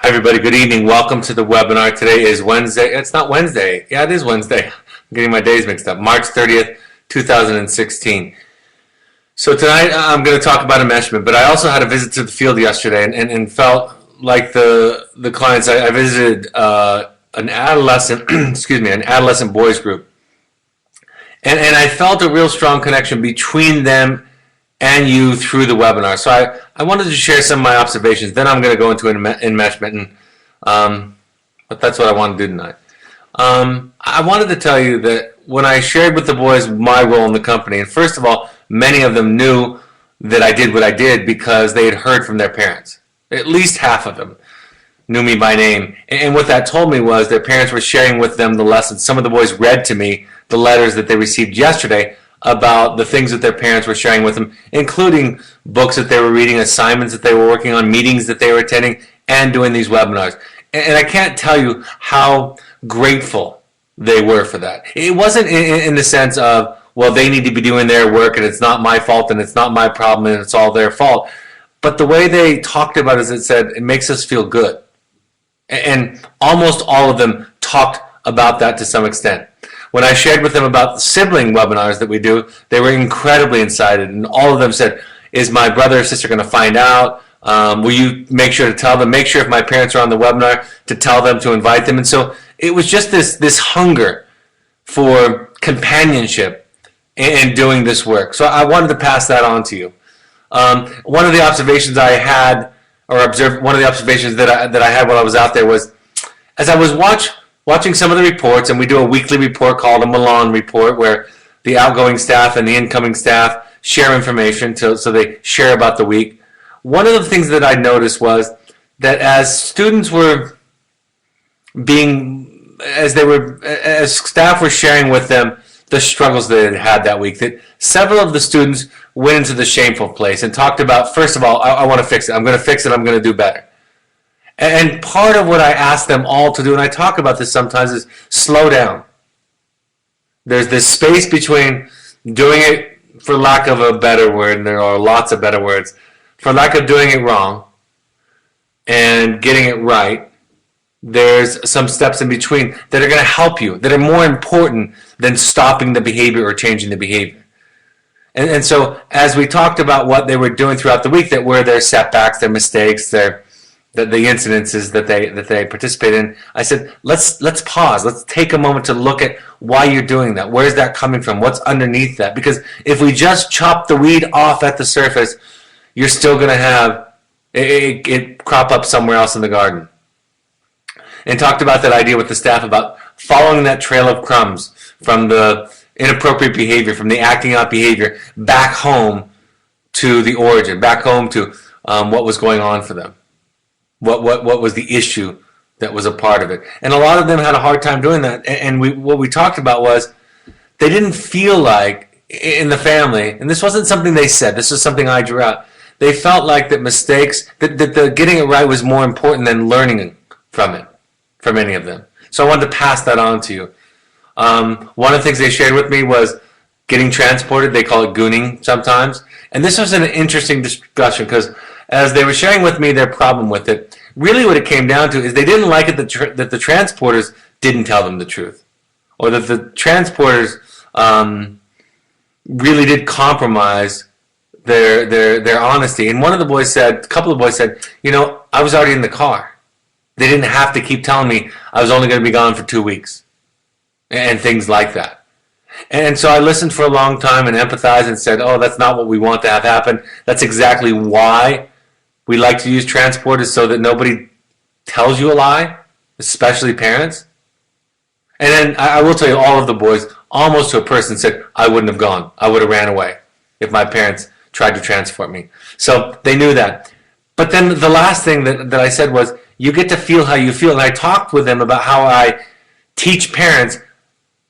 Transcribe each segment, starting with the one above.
Hi everybody, good evening. Welcome to the webinar. Today is Wednesday. It's not Wednesday. Yeah, it is Wednesday. I'm getting my days mixed up. March 30th, 2016. So tonight I'm going to talk about enmeshment, but I also had a visit to the field yesterday and felt like the clients. I visited an adolescent, excuse me, an adolescent boys group. And I felt a real strong connection between them and you through the webinar. So I wanted to share some of my observations. Then I'm going to go into enmeshment, but that's what I want to do tonight. I wanted to tell you that when I shared with the boys my role in the company, and first of all, many of them knew that I did what I did because they had heard from their parents. At least half of them knew me by name. And what that told me was their parents were sharing with them the lessons. Some of the boys read to me the letters that they received yesterday about the things that their parents were sharing with them, including books that they were reading, assignments that they were working on, meetings that they were attending, and doing these webinars. And I can't tell you how grateful they were for that. It wasn't in the sense of, well, they need to be doing their work and it's not my fault and it's not my problem and it's all their fault. But the way they talked about it is it said, it makes us feel good. And almost all of them talked about that to some extent. When I shared with them about the sibling webinars that we do, they were incredibly excited, and all of them said, is my brother or sister going to find out? Will you make sure to tell them? Make sure if my parents are on the webinar to tell them, to invite them. And so it was just this hunger for companionship and doing this work. So I wanted to pass that on to you. One of the observations I had, or observed, one of the observations that I had while I was out there was, as I was watching some of the reports, and we do a weekly report called a Milan report where the outgoing staff and the incoming staff share information so they share about the week. One of the things that I noticed was that as students were as staff were sharing with them the struggles that they had that week, that several of the students went into the shameful place and talked about, first of all, I want to fix it. I'm going to fix it. I'm going to do better. And part of what I ask them all to do, and I talk about this sometimes, is slow down. There's this space between doing it, for lack of a better word, and there are lots of better words, for lack of doing it wrong and getting it right. There's some steps in between that are going to help you, that are more important than stopping the behavior or changing the behavior. And so as we talked about what they were doing throughout the week, that were their setbacks, their mistakes, the incidences that they participated in, I said, let's pause. Let's take a moment to look at why you're doing that. Where's that coming from? What's underneath that? Because if we just chop the weed off at the surface, you're still going to have it crop up somewhere else in the garden. And talked about that idea with the staff about following that trail of crumbs from the inappropriate behavior, from the acting out behavior, back home to the origin, back home to what was going on for them. What was the issue that was a part of it. And a lot of them had a hard time doing that. And what we talked about was they didn't feel like in the family, and this wasn't something they said, this was something I drew out, they felt like that mistakes, that the getting it right was more important than learning from it, for many of them. So I wanted to pass that on to you. One of the things they shared with me was getting transported. They call it gooning sometimes. And this was an interesting discussion because as they were sharing with me their problem with it, really what it came down to is they didn't like it that the transporters didn't tell them the truth, or that the transporters really did compromise their honesty. And a couple of boys said, I was already in the car. They didn't have to keep telling me I was only going to be gone for 2 weeks and things like that. And so I listened for a long time and empathized and said, oh, that's not what we want to have happen. That's exactly why we like to use transporters, so that nobody tells you a lie, especially parents. And then I will tell you, all of the boys, almost to a person, said, I wouldn't have gone. I would have ran away if my parents tried to transport me. So they knew that. But then the last thing that I said was, you get to feel how you feel. And I talked with them about how I teach parents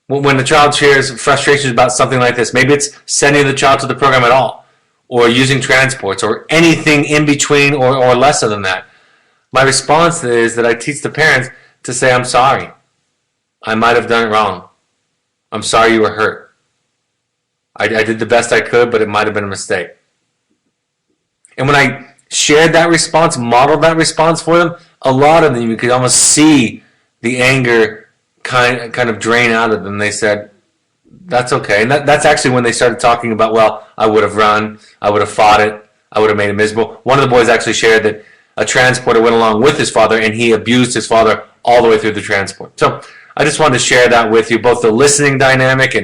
when the child shares frustrations about something like this. Maybe it's sending the child to the program at all, or using transports, or anything in between, or lesser than that. My response is that I teach the parents to say, I'm sorry. I might have done it wrong. I'm sorry you were hurt. I did the best I could, but it might have been a mistake. And when I shared that response, modeled that response for them, a lot of them, you could almost see the anger kind of drain out of them. They said, that's okay. And that's actually when they started talking about, well, I would have run, I would have fought it, I would have made it miserable. One of the boys actually shared that a transporter went along with his father and he abused his father all the way through the transport. So I just wanted to share that with you, both the listening dynamic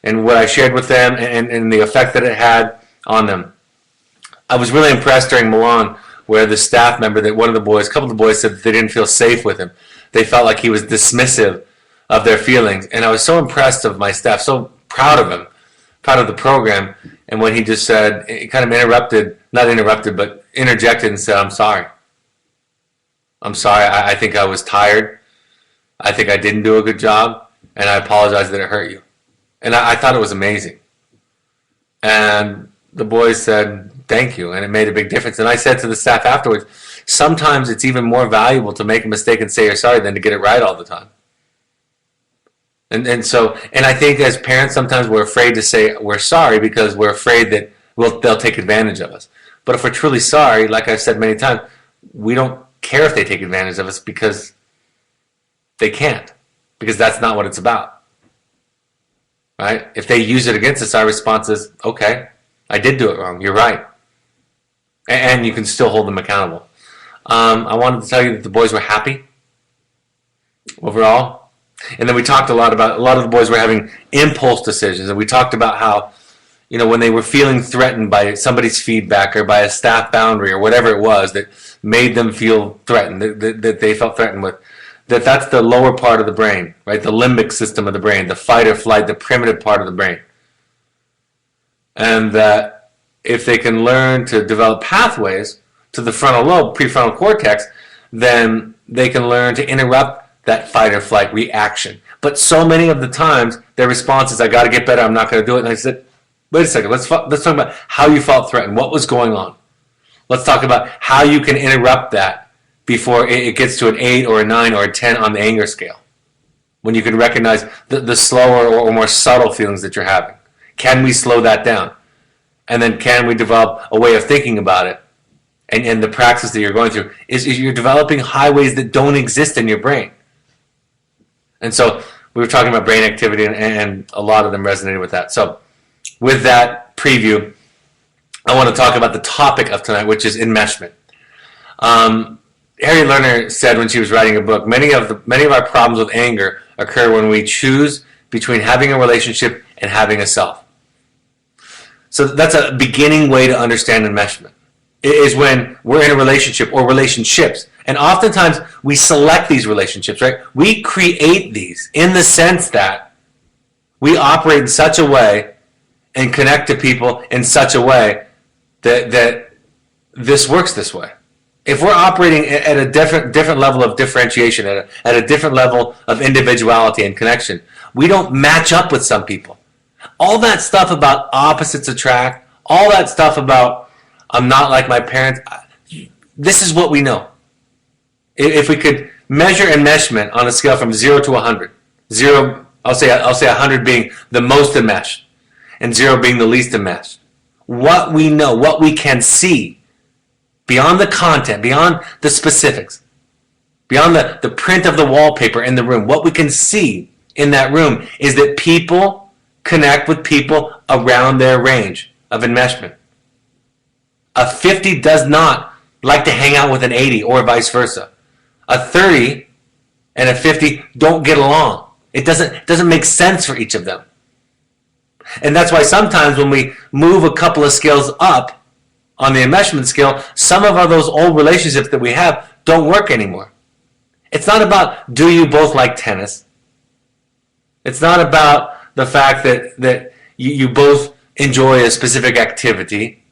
and what I shared with them and the effect that it had on them. I was really impressed during Milan where the staff member, that one of the boys, a couple of the boys said that they didn't feel safe with him. They felt like he was dismissive of their feelings. And I was so impressed of my staff, so proud of him, proud of the program. And when he just said, it kind of interjected and said, I'm sorry. I'm sorry. I think I was tired. I think I didn't do a good job. And I apologize that it hurt you. And I thought it was amazing. And the boys said, thank you. And it made a big difference. And I said to the staff afterwards, sometimes it's even more valuable to make a mistake and say you're sorry than to get it right all the time. And I think as parents, sometimes we're afraid to say we're sorry because we're afraid that they'll take advantage of us. But if we're truly sorry, like I've said many times, we don't care if they take advantage of us because they can't. Because that's not what it's about. Right? If they use it against us, our response is, okay, I did do it wrong. You're right. And you can still hold them accountable. I wanted to tell you that the boys were happy overall. And then we talked a lot of the boys were having impulse decisions. And we talked about how, when they were feeling threatened by somebody's feedback or by a staff boundary or whatever it was that made them feel threatened, that they felt threatened with, that's the lower part of the brain, right? The limbic system of the brain, the fight or flight, the primitive part of the brain. And that if they can learn to develop pathways to the frontal lobe, prefrontal cortex, then they can learn to interrupt that fight or flight reaction. But so many of the times, their response is, I got to get better, I'm not going to do it. And I said, wait a second, let's talk about how you felt threatened. What was going on? Let's talk about how you can interrupt that before it gets to an 8 or a 9 or a 10 on the anger scale. When you can recognize the slower or more subtle feelings that you're having. Can we slow that down? And then can we develop a way of thinking about it? And the practice that you're going through is you're developing highways that don't exist in your brain. And so we were talking about brain activity, and a lot of them resonated with that. So with that preview, I want to talk about the topic of tonight, which is enmeshment. Harry Lerner said when she was writing a book, many of our problems with anger occur when we choose between having a relationship and having a self. So that's a beginning way to understand enmeshment. It is when we're in a relationship or relationships. And oftentimes we select these relationships, right? We create these in the sense that we operate in such a way and connect to people in such a way that this works this way. If we're operating at a different level of differentiation, at a different level of individuality and connection, we don't match up with some people. All that stuff about opposites attract, all that stuff about I'm not like my parents, this is what we know. If we could measure enmeshment on a scale from 0 to 100, 0, I'll say 100 being the most enmeshed, and 0 being the least enmeshed. What we know, what we can see, beyond the content, beyond the specifics, beyond the print of the wallpaper in the room, what we can see in that room is that people connect with people around their range of enmeshment. A 50 does not like to hang out with an 80 or vice versa. A 30 and a 50 don't get along. It doesn't make sense for each of them. And that's why sometimes when we move a couple of scales up on the enmeshment scale, some of those old relationships that we have don't work anymore. It's not about do you both like tennis. It's not about the fact that you both enjoy a specific activity,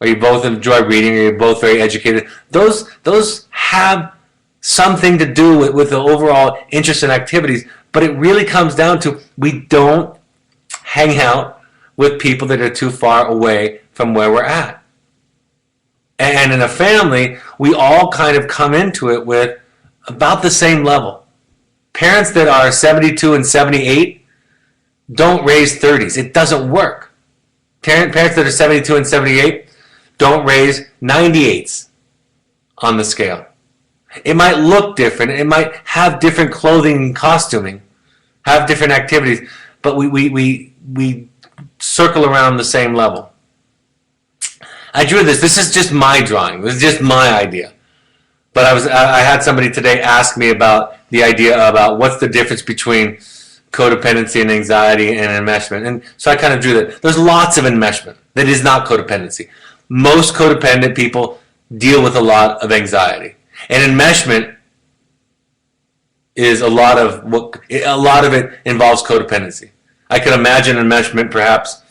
or you both enjoy reading, or you're both very educated. Those have something to do with the overall interest in activities, but it really comes down to we don't hang out with people that are too far away from where we're at. And in a family, we all kind of come into it with about the same level. Parents that are 72 and 78 don't raise 30s. It doesn't work. Parents that are 72 and 78 don't raise 98s on the scale. It might look different. It might have different clothing and costuming, have different activities, but we circle around the same level. I drew this. This is just my drawing. This is just my idea. But I had somebody today ask me about the idea about what's the difference between codependency and anxiety and enmeshment. And so I kind of drew that. There's lots of enmeshment that is not codependency. Most codependent people deal with a lot of anxiety. And enmeshment is a lot of it involves codependency. I could imagine enmeshment perhaps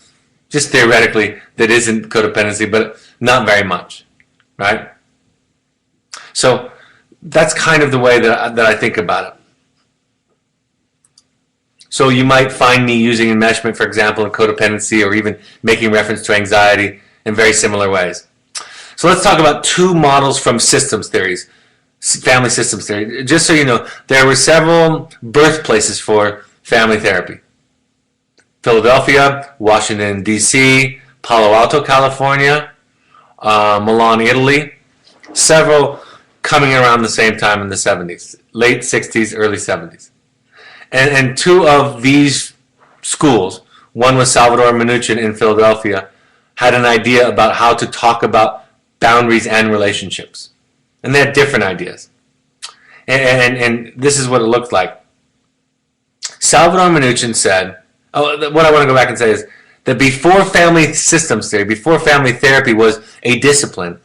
just theoretically that isn't codependency, but not very much, right? So that's kind of the way that I think about it. So you might find me using enmeshment, for example, in codependency, or even making reference to anxiety in very similar ways. So let's talk about two models from systems theories, family systems theory. Just so you know, there were several birthplaces for family therapy. Philadelphia, Washington, D.C., Palo Alto, California, Milan, Italy, several coming around the same time in the 70s, late 60s, early 70s. And two of these schools, one was Salvador Minuchin in Philadelphia, had an idea about how to talk about boundaries and relationships. And they had different ideas. And this is what it looked like. Salvador Minuchin said, what I want to go back and say is that before family systems theory, before family therapy was a discipline,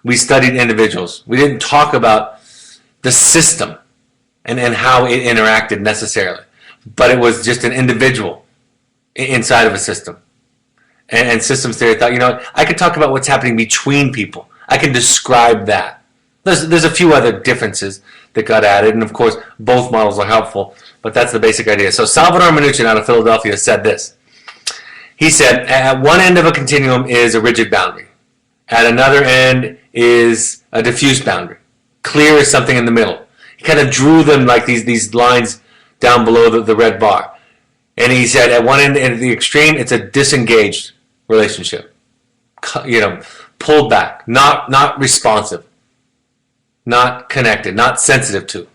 we studied individuals. We didn't talk about the system and how it interacted necessarily, but it was just an individual inside of a system. And systems theory thought, you know, I could talk about what's happening between people. I can describe that. There's a few other differences that got added, and of course, both models are helpful, but that's the basic idea. So Salvador Minuchin out of Philadelphia said this. He said, at one end of a continuum is a rigid boundary. At another end is a diffuse boundary. Clear is something in the middle. He kind of drew them like these lines down below the red bar. And he said at one end, at the extreme, it's a disengaged relationship. You know, pulled back, not responsive, not connected, not sensitive to.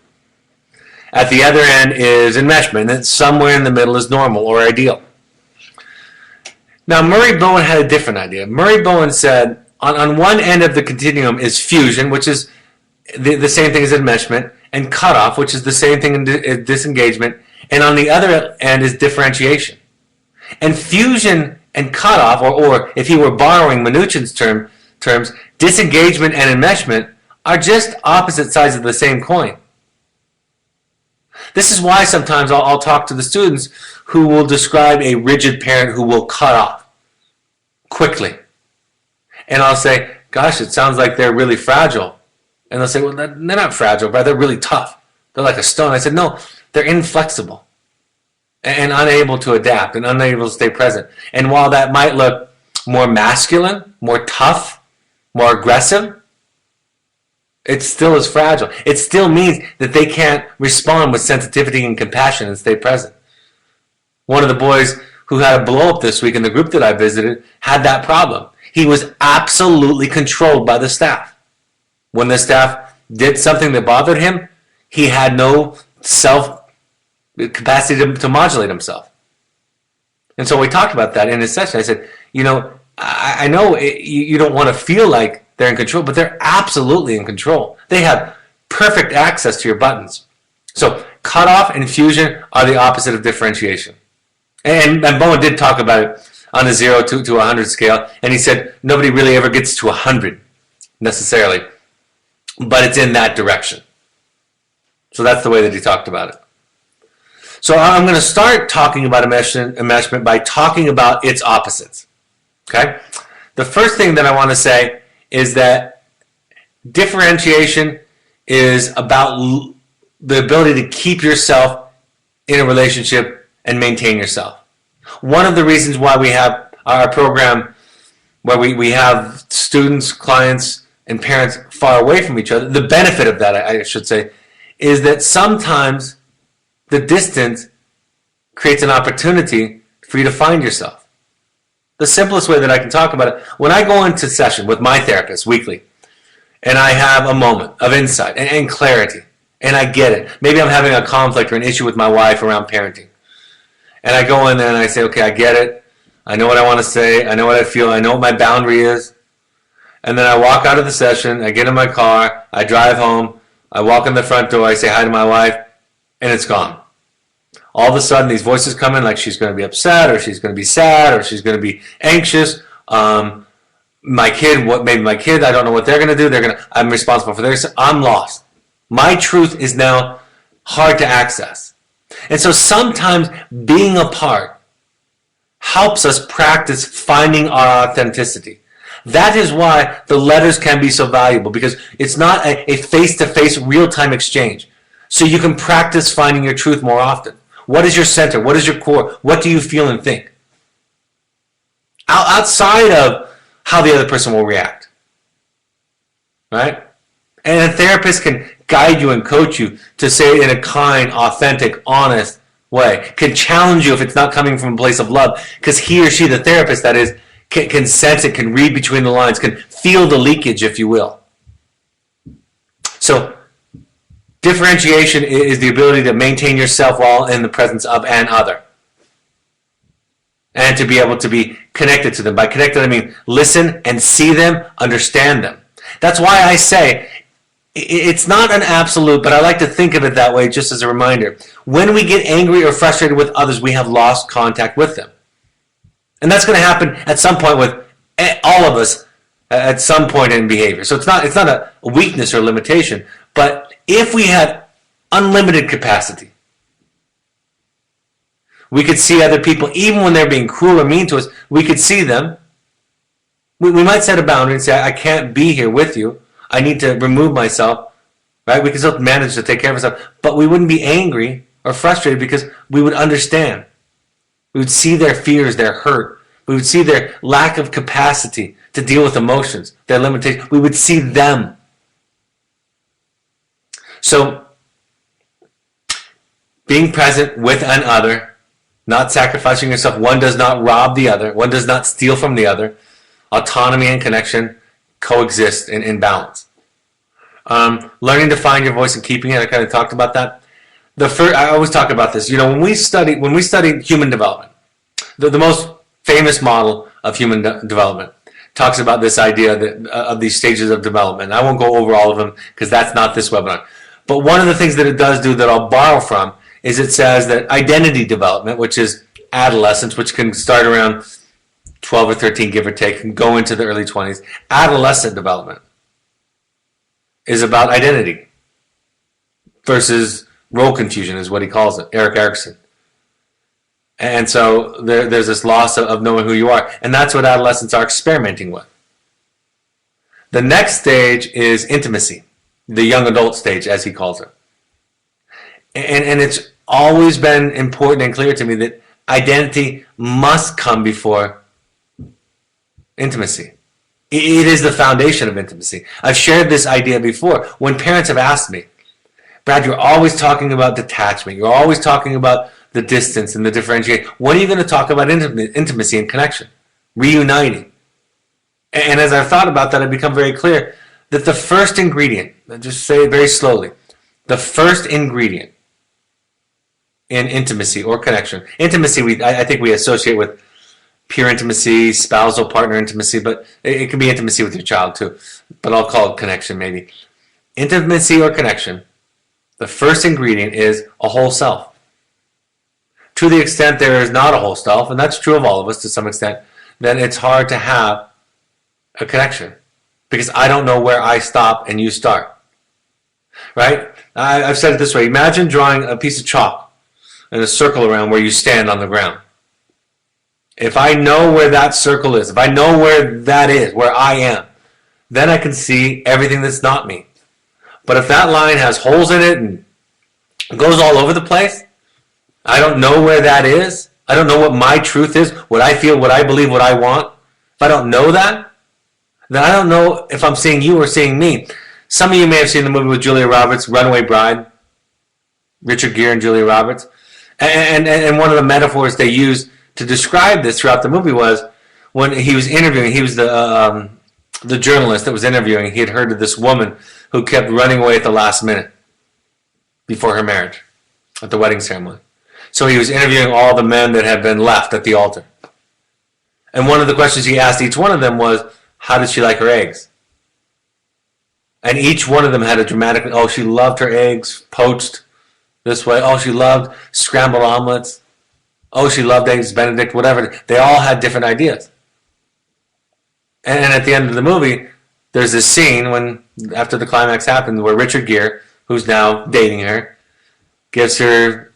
At the other end is enmeshment, and somewhere in the middle is normal or ideal. Now, Murray Bowen had a different idea. Murray Bowen said, on one end of the continuum is fusion, which is the same thing as enmeshment, and cutoff, which is the same thing as disengagement, and on the other end is differentiation. And fusion and cutoff, or if he were borrowing Minuchin's terms, disengagement and enmeshment are just opposite sides of the same coin. This is why sometimes I'll talk to the students who will describe a rigid parent who will cut off quickly. And I'll say, gosh, it sounds like they're really fragile. And they'll say, well, they're not fragile, but they're really tough. They're like a stone. I said, no, they're inflexible and unable to adapt and unable to stay present. And while that might look more masculine, more tough, more aggressive, it still is fragile. It still means that they can't respond with sensitivity and compassion and stay present. One of the boys who had a blow up this week in the group that I visited had that problem. He was absolutely controlled by the staff. When the staff did something that bothered him, he had no capacity to modulate himself. And so we talked about that in his session. I said, you know, I know you don't want to feel like they're in control, but they're absolutely in control. They have perfect access to your buttons. So cutoff and fusion are the opposite of differentiation. And Bowen did talk about it on a 0 to 100 scale, and he said nobody really ever gets to 100 necessarily, but it's in that direction. So that's the way that he talked about it. So I'm going to start talking about enmeshment by talking about its opposites. Okay? The first thing that I want to say is that differentiation is about the ability to keep yourself in a relationship and maintain yourself. One of the reasons why we have our program where we have students, clients, and parents far away from each other, the benefit of that, I should say, is that sometimes the distance creates an opportunity for you to find yourself. The simplest way that I can talk about it, when I go into session with my therapist weekly, and I have a moment of insight and clarity, and I get it. Maybe I'm having a conflict or an issue with my wife around parenting. And I go in there and I say, okay, I get it. I know what I want to say. I know what I feel. I know what my boundary is. And then I walk out of the session. I get in my car. I drive home. I walk in the front door. I say hi to my wife. And it's gone. All of a sudden, these voices come in like she's going to be upset, or she's going to be sad, or she's going to be anxious. My kid, I don't know what they're going to do. I'm responsible for theirs. I'm lost. My truth is now hard to access. And so sometimes being apart helps us practice finding our authenticity. That is why the letters can be so valuable, because it's not a face-to-face real-time exchange. So you can practice finding your truth more often. What is your center? What is your core? What do you feel and think? Outside of how the other person will react. Right? And a therapist can guide you and coach you to say it in a kind, authentic, honest way. Can challenge you if it's not coming from a place of love, because he or she, the therapist that is, can sense it, can read between the lines, can feel the leakage, if you will. So differentiation is the ability to maintain yourself while in the presence of an other. And to be able to be connected to them. By connected, I mean listen and see them, understand them. That's why I say it's not an absolute, but I like to think of it that way just as a reminder. When we get angry or frustrated with others, we have lost contact with them. And that's going to happen at some point with all of us at some point in behavior. So it's not a weakness or limitation, but if we had unlimited capacity, we could see other people, even when they're being cruel or mean to us, we could see them. We might set a boundary and say, I can't be here with you. I need to remove myself. Right? We could still manage to take care of ourselves, but we wouldn't be angry or frustrated because we would understand. We would see their fears, their hurt. We would see their lack of capacity to deal with emotions, their limitations. We would see them. So, being present with an other, not sacrificing yourself. One does not rob the other. One does not steal from the other. Autonomy and connection coexist in balance. Learning to find your voice and keeping it. I kind of talked about that. I always talk about this. You know, when we study human development, the most famous model of human development talks about this idea of these stages of development. I won't go over all of them because that's not this webinar. But one of the things that it does do that I'll borrow from is it says that identity development, which is adolescence, which can start around 12 or 13, give or take, and go into the early 20s. Adolescent development is about identity versus role confusion is what he calls it, Erik Erikson. And so there's this loss of knowing who you are. And that's what adolescents are experimenting with. The next stage is intimacy, the young adult stage, as he calls it. And it's always been important and clear to me that identity must come before intimacy. It is the foundation of intimacy. I've shared this idea before. When parents have asked me, Brad, you're always talking about detachment. You're always talking about the distance and the differentiation. When are you going to talk about intimacy and connection? Reuniting. And as I've thought about that, I've become very clear that the first ingredient, I'll just say it very slowly, the first ingredient in intimacy or connection. Intimacy, I think we associate with peer intimacy, spousal partner intimacy, but it can be intimacy with your child too. But I'll call it connection maybe. Intimacy or connection, the first ingredient is a whole self. To the extent there is not a whole self, and that's true of all of us to some extent, then it's hard to have a connection. Because I don't know where I stop and you start. Right? I've said it this way. Imagine drawing a piece of chalk and a circle around where you stand on the ground. If I know where that circle is, if I know where that is, where I am, then I can see everything that's not me. But if that line has holes in it and goes all over the place, I don't know where that is. I don't know what my truth is, what I feel, what I believe, what I want. If I don't know that, then I don't know if I'm seeing you or seeing me. Some of you may have seen the movie with Julia Roberts, Runaway Bride, Richard Gere and Julia Roberts. And one of the metaphors they used to describe this throughout the movie was when he was interviewing, he was the journalist that was interviewing. He had heard of this woman who kept running away at the last minute before her marriage, at the wedding ceremony. So he was interviewing all the men that had been left at the altar. And one of the questions he asked each one of them was, how did she like her eggs? And each one of them had a dramatic, oh, she loved her eggs poached this way. Oh, she loved scrambled omelets. Oh, she loved eggs Benedict, whatever. They all had different ideas. And at the end of the movie, there's this scene when, after the climax happens, where Richard Gere, who's now dating her, gives her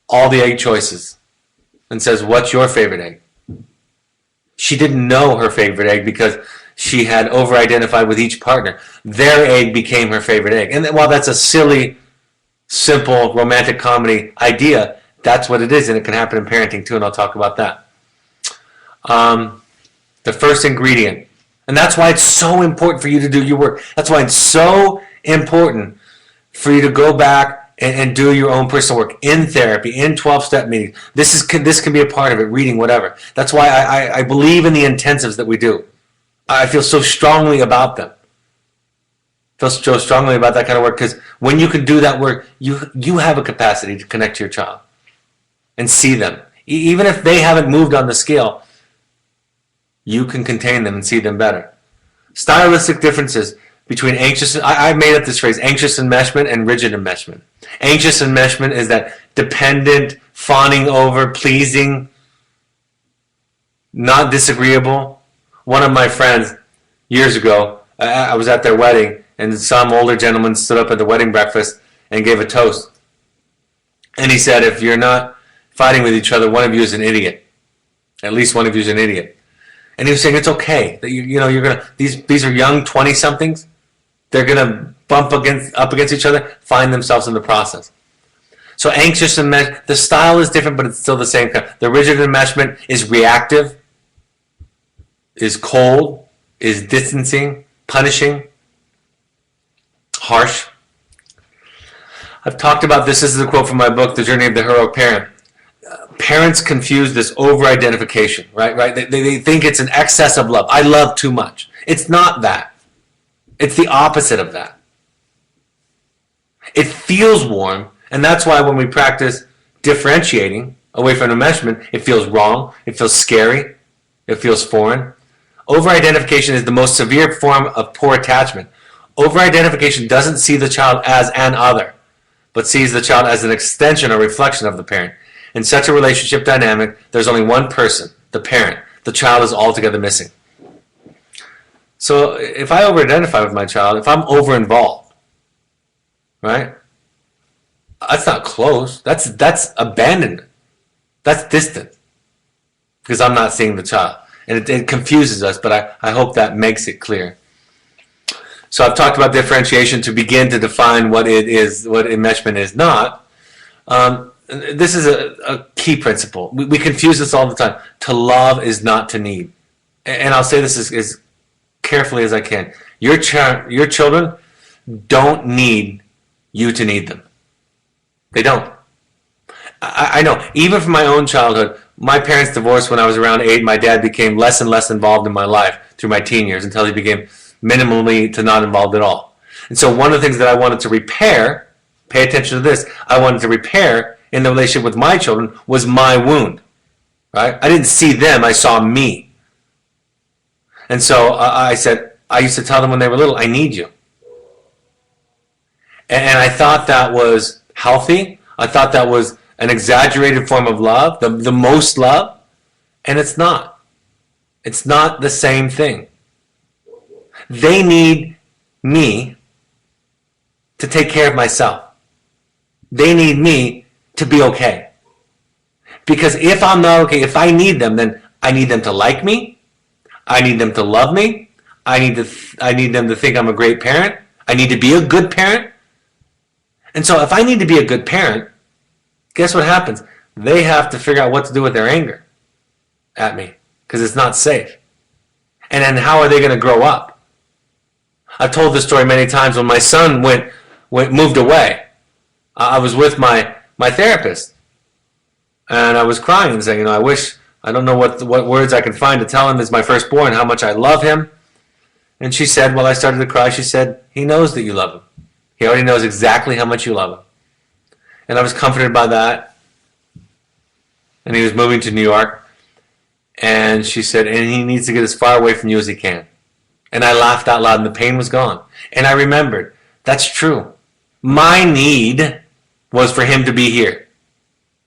all the egg choices and says, what's your favorite egg? She didn't know her favorite egg because she had over-identified with each partner. Their egg became her favorite egg. And while that's a silly, simple, romantic comedy idea, that's what it is, and it can happen in parenting too, and I'll talk about that. The first ingredient. And that's why it's so important for you to do your work. That's why it's so important for you to go back and do your own personal work in therapy, in 12-step meetings. This can be a part of it, reading, whatever. That's why I believe in the intensives that we do. I feel so strongly about them. I feel so strongly about that kind of work because when you can do that work, you have a capacity to connect to your child and see them. Even if they haven't moved on the scale, you can contain them and see them better. Stylistic differences between anxious, I made up this phrase, anxious enmeshment and rigid enmeshment. Anxious enmeshment is that dependent, fawning over, pleasing, not disagreeable. One of my friends, years ago, I was at their wedding, and some older gentleman stood up at the wedding breakfast and gave a toast. And he said, if you're not fighting with each other, one of you is an idiot. At least one of you is an idiot. And he was saying it's okay that you're gonna these are young 20-somethings. They're gonna bump up against each other, find themselves in the process. So anxious enmeshment, the style is different, but it's still the same kind. The rigid enmeshment is reactive, is cold, is distancing, punishing, harsh. I've talked about this. This is a quote from my book, The Journey of the Heroic Parent. Parents confuse this over-identification, right? They think it's an excess of love. I love too much. It's not that. It's the opposite of that. It feels warm, and that's why when we practice differentiating away from enmeshment, it feels wrong, it feels scary, it feels foreign. Over-identification is the most severe form of poor attachment. Over-identification doesn't see the child as an other, but sees the child as an extension or reflection of the parent. In such a relationship dynamic, there's only one person, the parent. The child is altogether missing. So if I over-identify with my child, if I'm over-involved, right? That's not close. That's abandonment. That's distant. Because I'm not seeing the child. And it confuses us, but I hope that makes it clear. So I've talked about differentiation to begin to define what it is, what enmeshment is not. This is a key principle. We confuse this all the time. To love is not to need. And I'll say this as carefully as I can. Your children don't need you to need them. They don't. I know. Even from my own childhood, my parents divorced when I was around 8. My dad became less and less involved in my life through my teen years until he became minimally to not involved at all. And so one of the things that I wanted to repair, pay attention to this, I wanted to repair in the relationship with my children was my wound. Right? I didn't see them, I saw me. And so I used to tell them when they were little, I need you. And I thought that was healthy. I thought that was an exaggerated form of love, the most love, and it's not. It's not the same thing. They need me to take care of myself. They need me to be okay. Because if I'm not okay, if I need them, then I need them to like me. I need them to love me. I need them to think I'm a great parent. I need to be a good parent. And so if I need to be a good parent, guess what happens? They have to figure out what to do with their anger at me because it's not safe. And then how are they going to grow up? I've told this story many times. When my son moved away, I was with my therapist, and I was crying and saying, I wish I don't know what words I can find to tell him as my firstborn how much I love him. And she said, well, I started to cry. She said, he knows that you love him. He already knows exactly how much you love him. And I was comforted by that. And he was moving to New York. And she said, and he needs to get as far away from you as he can. And I laughed out loud and the pain was gone. And I remembered, that's true. My need was for him to be here.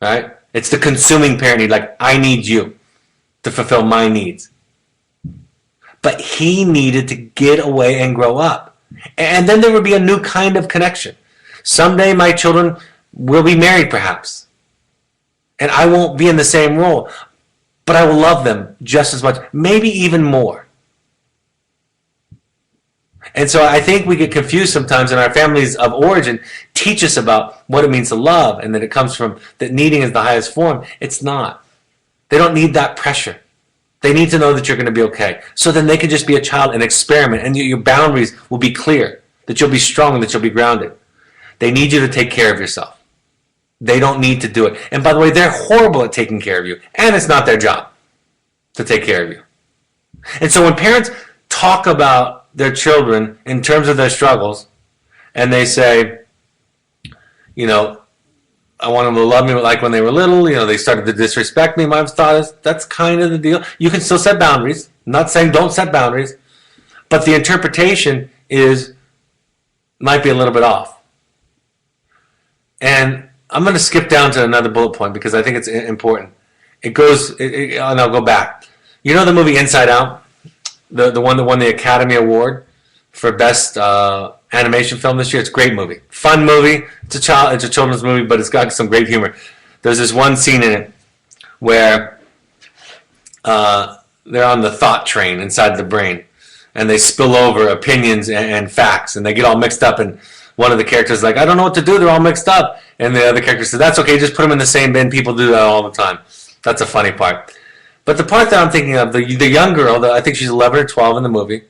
Right? It's the consuming parent need. Like, I need you to fulfill my needs. But he needed to get away and grow up. And then there would be a new kind of connection. Someday my children will be married perhaps. And I won't be in the same role. But I will love them just as much, maybe even more. And so I think we get confused sometimes, and our families of origin teach us about what it means to love, and that it comes from, that needing is the highest form. It's not. They don't need that pressure. They need to know that you're going to be okay. So then they can just be a child and experiment, and your boundaries will be clear, that you'll be strong, and that you'll be grounded. They need you to take care of yourself. They don't need to do it. And by the way, they're horrible at taking care of you, and it's not their job to take care of you. And so when parents talk about their children in terms of their struggles, and they say, you know, I want them to love me like when they were little, you know, they started to disrespect me, my thought is, that's kind of the deal. You can still set boundaries. I'm not saying don't set boundaries, but the interpretation might be a little bit off. And I'm going to skip down to another bullet point because I think it's important. And I'll go back. You know the movie Inside Out? The one that won the Academy Award for Best Animation Film this year. It's a great movie. Fun movie. It's a children's movie, but it's got some great humor. There's this one scene in it where they're on the thought train inside the brain, and they spill over opinions and facts, and they get all mixed up, and one of the characters is like, I don't know what to do, they're all mixed up. And the other character says, that's okay, just put them in the same bin. People do that all the time. That's a funny part. But the part that I'm thinking of, the young girl, I think she's 11 or 12 in the movie,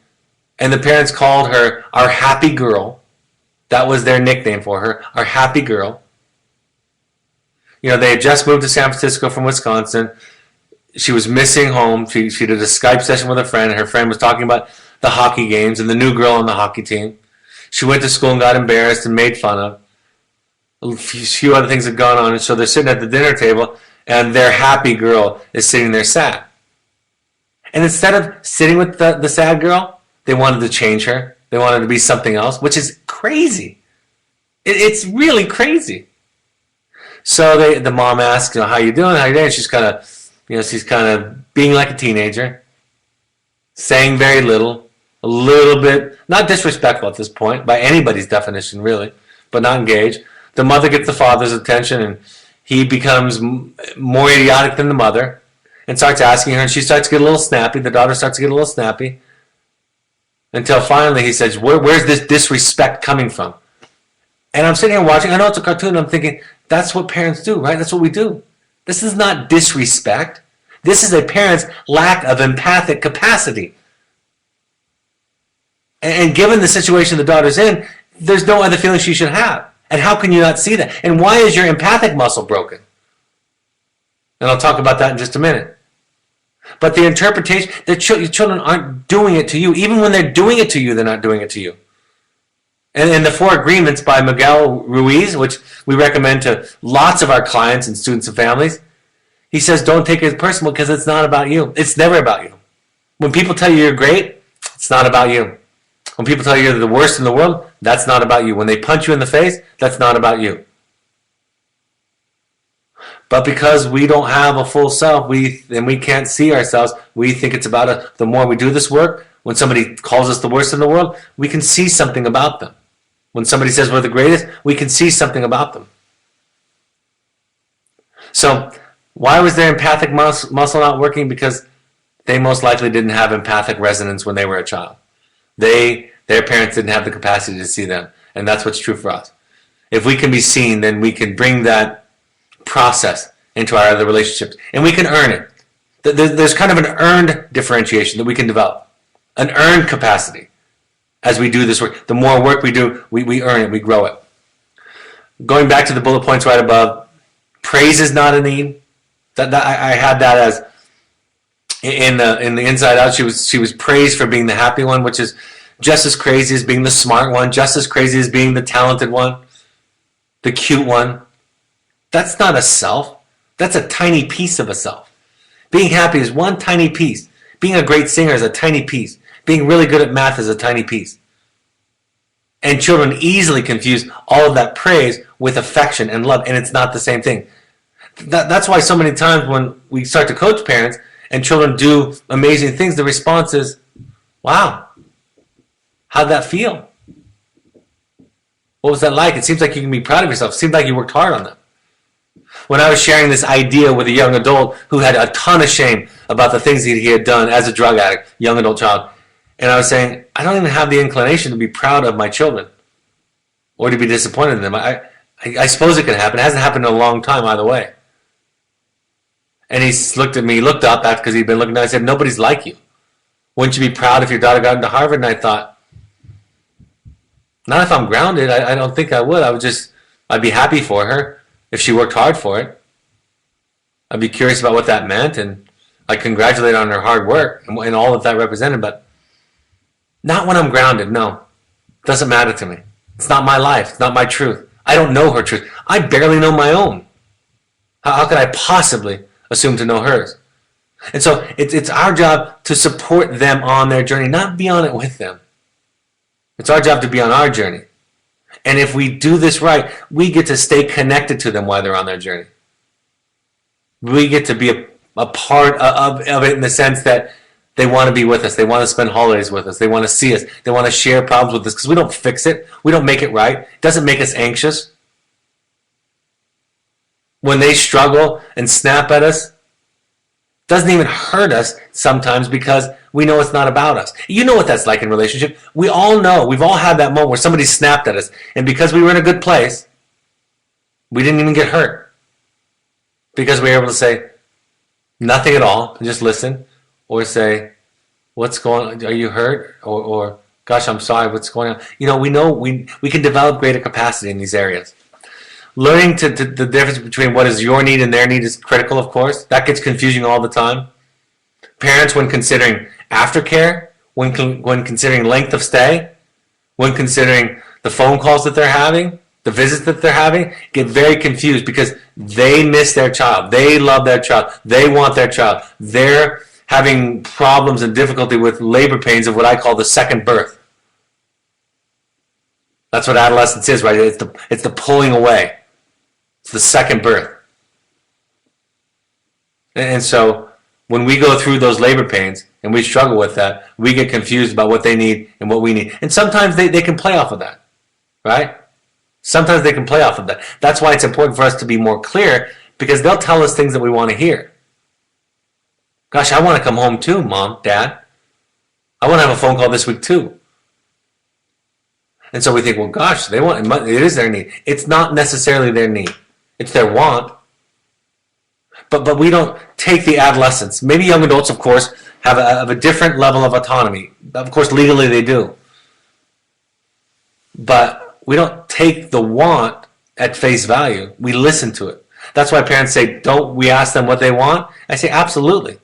and the parents called her our happy girl. That was their nickname for her, our happy girl. You know, they had just moved to San Francisco from Wisconsin. She was missing home. She did a Skype session with a friend, and her friend was talking about the hockey games and the new girl on the hockey team. She went to school and got embarrassed and made fun of. A few other things had gone on, and so they're sitting at the dinner table, and their happy girl is sitting there sad. And instead of sitting with the sad girl, they wanted to change her. They wanted to be something else, which is crazy. It's really crazy. So the mom asks, you know, how you doing? How you doing? She's kind of being like a teenager, saying very little, a little bit, not disrespectful at this point, by anybody's definition, really, but not engaged. The mother gets the father's attention, and he becomes more idiotic than the mother and starts asking her, and she starts to get a little snappy. The daughter starts to get a little snappy until finally he says, where's this disrespect coming from? And I'm sitting here watching. I know it's a cartoon. And I'm thinking, that's what parents do, right? That's what we do. This is not disrespect. This is a parent's lack of empathic capacity. And given the situation the daughter's in, there's no other feeling she should have. And how can you not see that? And why is your empathic muscle broken? And I'll talk about that in just a minute. But the interpretation, your children aren't doing it to you. Even when they're doing it to you, they're not doing it to you. And the 4 Agreements by Miguel Ruiz, which we recommend to lots of our clients and students and families, he says don't take it personal because it's not about you. It's never about you. When people tell you you're great, it's not about you. When people tell you you're the worst in the world, that's not about you. When they punch you in the face, that's not about you. But because we don't have a full self, and we can't see ourselves, we think it's about us. The more we do this work, when somebody calls us the worst in the world, we can see something about them. When somebody says we're the greatest, we can see something about them. So why was their empathic muscle not working? Because they most likely didn't have empathic resonance when they were a child. Their parents didn't have the capacity to see them. And that's what's true for us. If we can be seen, then we can bring that process into our other relationships. And we can earn it. There's kind of an earned differentiation that we can develop. An earned capacity as we do this work. The more work we do, we earn it, we grow it. Going back to the bullet points right above, praise is not a need. I had that as in the Inside Out, she was praised for being the happy one, which is just as crazy as being the smart one, just as crazy as being the talented one, the cute one. That's not a self. That's a tiny piece of a self. Being happy is one tiny piece. Being a great singer is a tiny piece. Being really good at math is a tiny piece. And children easily confuse all of that praise with affection and love, and it's not the same thing. That's why so many times when we start to coach parents and children do amazing things, the response is, wow, how'd that feel? What was that like? It seems like you can be proud of yourself. It seems like you worked hard on that. When I was sharing this idea with a young adult who had a ton of shame about the things he had done as a drug addict, young adult child, and I was saying, I don't even have the inclination to be proud of my children or to be disappointed in them. I suppose it can happen. It hasn't happened in a long time either way. And he looked at me, looked up after because he'd been looking down. I said, nobody's like you. Wouldn't you be proud if your daughter got into Harvard? And I thought, not if I'm grounded. I don't think I would. I'd be happy for her if she worked hard for it. I'd be curious about what that meant, and I'd congratulate her on her hard work and all that that represented, but not when I'm grounded, no. It doesn't matter to me. It's not my life. It's not my truth. I don't know her truth. I barely know my own. How could I possibly assume to know hers? And so it's our job to support them on their journey, not be on it with them. It's our job to be on our journey. And if we do this right, we get to stay connected to them while they're on their journey. We get to be a part of it in the sense that they want to be with us. They want to spend holidays with us. They want to see us. They want to share problems with us because we don't fix it. We don't make it right. It doesn't make us anxious. When they struggle and snap at us, it doesn't even hurt us sometimes because we know it's not about us. You know what that's like in relationship. We all know. We've all had that moment where somebody snapped at us, and because we were in a good place, we didn't even get hurt because we were able to say nothing at all and just listen, or say, what's going on? Are you hurt? Or gosh, I'm sorry, what's going on? You know we can develop greater capacity in these areas. Learning the difference between what is your need and their need is critical, of course. That gets confusing all the time. Parents, when considering aftercare, when considering length of stay, when considering the phone calls that they're having, the visits that they're having, get very confused because they miss their child. They love their child. They want their child. They're having problems and difficulty with labor pains of what I call the second birth. That's what adolescence is, right? It's the pulling away. It's the second birth. And so when we go through those labor pains and we struggle with that, we get confused about what they need and what we need. And sometimes they can play off of that, right? Sometimes they can play off of that. That's why it's important for us to be more clear, because they'll tell us things that we want to hear. Gosh, I want to come home too, Mom, Dad. I want to have a phone call this week too. And so we think, well, gosh, it is their need. It's not necessarily their need. It's their want. But we don't take the adolescents. Maybe young adults, of course, have a different level of autonomy. Of course, legally they do. But we don't take the want at face value. We listen to it. That's why parents say, don't we ask them what they want? I say, absolutely.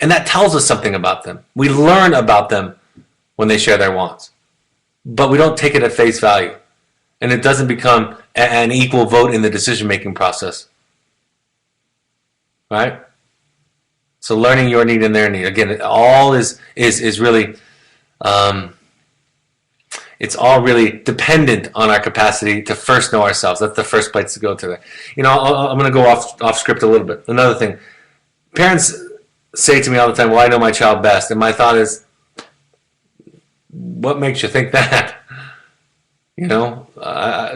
And that tells us something about them. We learn about them when they share their wants. But we don't take it at face value. And it doesn't become an equal vote in the decision-making process. Right? So learning your need and their need. Again, it all is really, it's all really dependent on our capacity to first know ourselves. That's the first place to go to that. You know, I'm going to go off script a little bit. Another thing. Parents say to me all the time, well, I know my child best. And my thought is, what makes you think that? You know,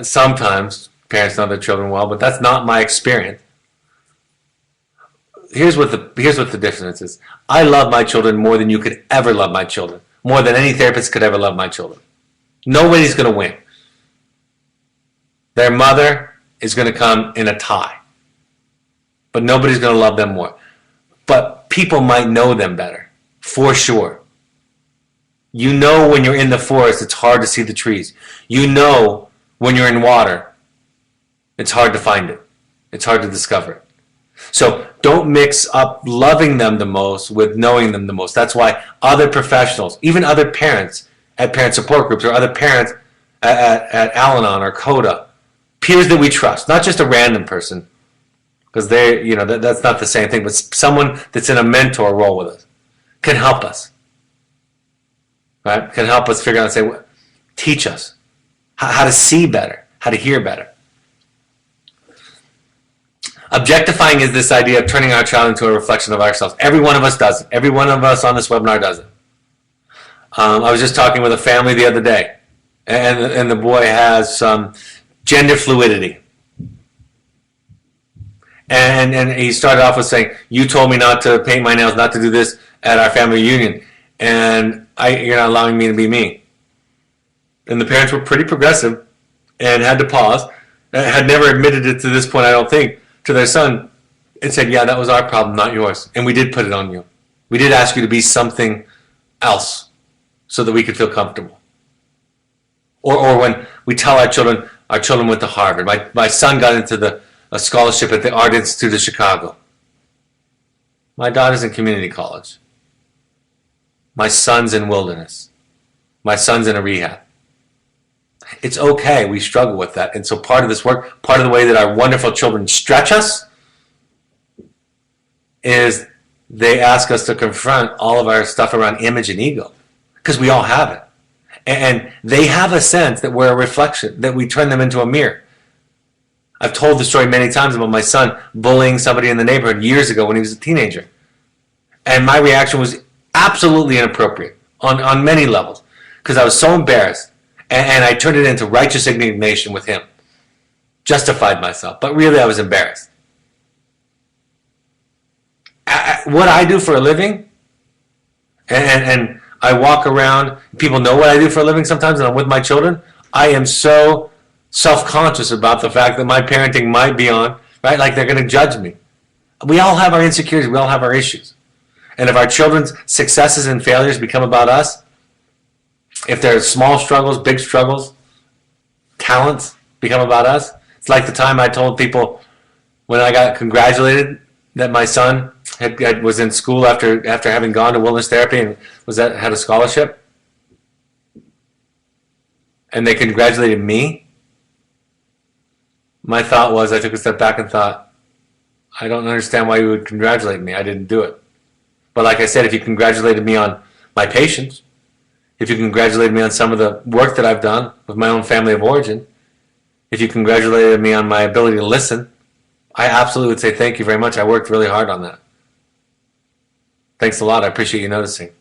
sometimes parents know their children well, but that's not my experience. Here's what the difference is. I love my children more than you could ever love my children. More than any therapist could ever love my children. Nobody's going to win. Their mother is going to come in a tie. But nobody's going to love them more. But people might know them better, for sure. You know when you're in the forest, it's hard to see the trees. You know when you're in water, it's hard to find it. It's hard to discover it. So don't mix up loving them the most with knowing them the most. That's why other professionals, even other parents at parent support groups or other parents at Al-Anon or CODA, peers that we trust, not just a random person, because that's not the same thing, but someone that's in a mentor role with us can help us, right? Can help us figure out and say, teach us how to see better, how to hear better. Objectifying is this idea of turning our child into a reflection of ourselves. Every one of us does it. Every one of us on this webinar does it. I was just talking with a family the other day, and the boy has some gender fluidity. And he started off with saying, you told me not to paint my nails, not to do this at our family reunion, and you're not allowing me to be me. And the parents were pretty progressive and had to pause, had never admitted it to this point, I don't think, to their son, and said, yeah, that was our problem, not yours. And we did put it on you. We did ask you to be something else so that we could feel comfortable. Or when we tell our children went to Harvard. My son got into a scholarship at the Art Institute of Chicago. My daughter's in community college. My son's in wilderness. My son's in a rehab. It's okay, we struggle with that. And so part of this work, part of the way that our wonderful children stretch us is they ask us to confront all of our stuff around image and ego, because we all have it. And they have a sense that we're a reflection, that we turn them into a mirror. I've told the story many times about my son bullying somebody in the neighborhood years ago when he was a teenager. And my reaction was absolutely inappropriate on many levels, because I was so embarrassed. And I turned it into righteous indignation with him. Justified myself. But really I was embarrassed. What I do for a living, and I walk around, people know what I do for a living sometimes, and I'm with my children, I am so self-conscious about the fact that my parenting might be on, right? Like they're going to judge me. We all have our insecurities. We all have our issues. And if our children's successes and failures become about us, if there's small struggles, big struggles, talents become about us. It's like the time I told people when I got congratulated that my son was in school after having gone to wilderness therapy and had a scholarship. And they congratulated me. My thought was, I took a step back and thought, I don't understand why you would congratulate me. I didn't do it. But like I said, if you congratulated me on my patience, if you congratulated me on some of the work that I've done with my own family of origin, if you congratulated me on my ability to listen, I absolutely would say thank you very much. I worked really hard on that. Thanks a lot. I appreciate you noticing.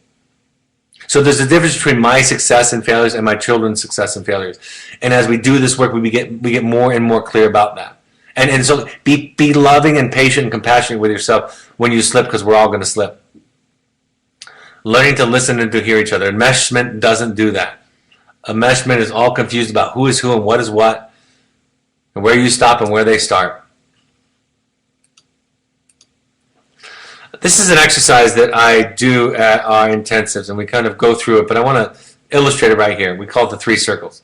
So there's a difference between my success and failures and my children's success and failures. And as we do this work, we get more and more clear about that. And so be loving and patient and compassionate with yourself when you slip, because we're all going to slip. Learning to listen and to hear each other. Enmeshment doesn't do that. Enmeshment is all confused about who is who and what is what, and where you stop and where they start. This is an exercise that I do at our intensives, and we kind of go through it, but I want to illustrate it right here. We call it the 3 circles.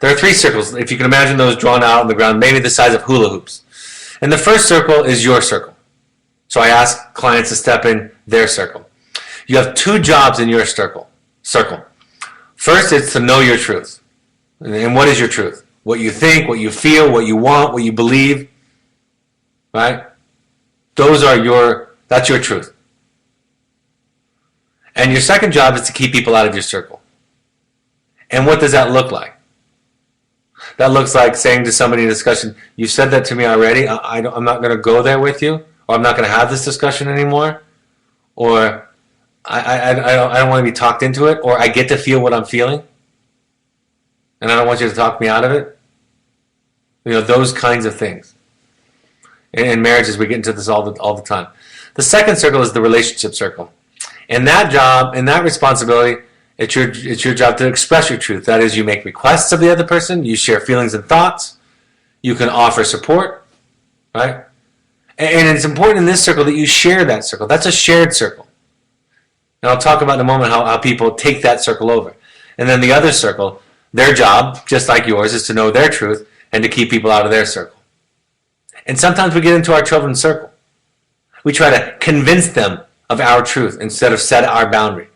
There are 3 circles, if you can imagine those drawn out on the ground, maybe the size of hula hoops. And the first circle is your circle. So I ask clients to step in their circle. You have 2 jobs in your circle. First, it's to know your truth. And what is your truth? What you think, what you feel, what you want, what you believe. Right? That's your truth. And your second job is to keep people out of your circle. And what does that look like? That looks like saying to somebody in a discussion, you said that to me already, I'm not going to go there with you, or I'm not going to have this discussion anymore, or I don't want to be talked into it, or I get to feel what I'm feeling, and I don't want you to talk me out of it. Those kinds of things. In marriages, we get into this all the time. The second circle is the relationship circle. And that job, and that responsibility, it's your job to express your truth. That is, you make requests of the other person, you share feelings and thoughts, you can offer support, right? And it's important in this circle that you share that circle. That's a shared circle. And I'll talk about in a moment how people take that circle over. And then the other circle, their job, just like yours, is to know their truth and to keep people out of their circle. And sometimes we get into our children's circle. We try to convince them of our truth instead of set our boundary.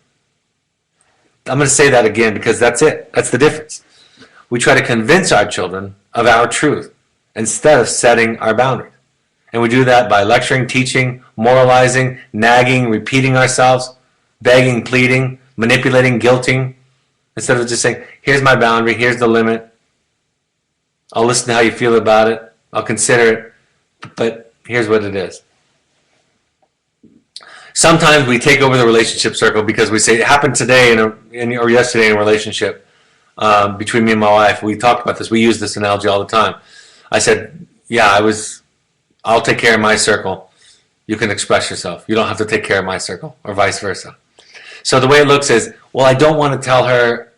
I'm going to say that again because that's it. That's the difference. We try to convince our children of our truth instead of setting our boundaries. And we do that by lecturing, teaching, moralizing, nagging, repeating ourselves, begging, pleading, manipulating, guilting, instead of just saying, here's my boundary, here's the limit. I'll listen to how you feel about it. I'll consider it. But here's what it is. Sometimes we take over the relationship circle because we say it happened today or yesterday in a relationship between me and my wife. We talked about this. We use this analogy all the time. I said, yeah, I'll take care of my circle. You can express yourself. You don't have to take care of my circle, or vice versa. So the way it looks is, well, I don't want to tell her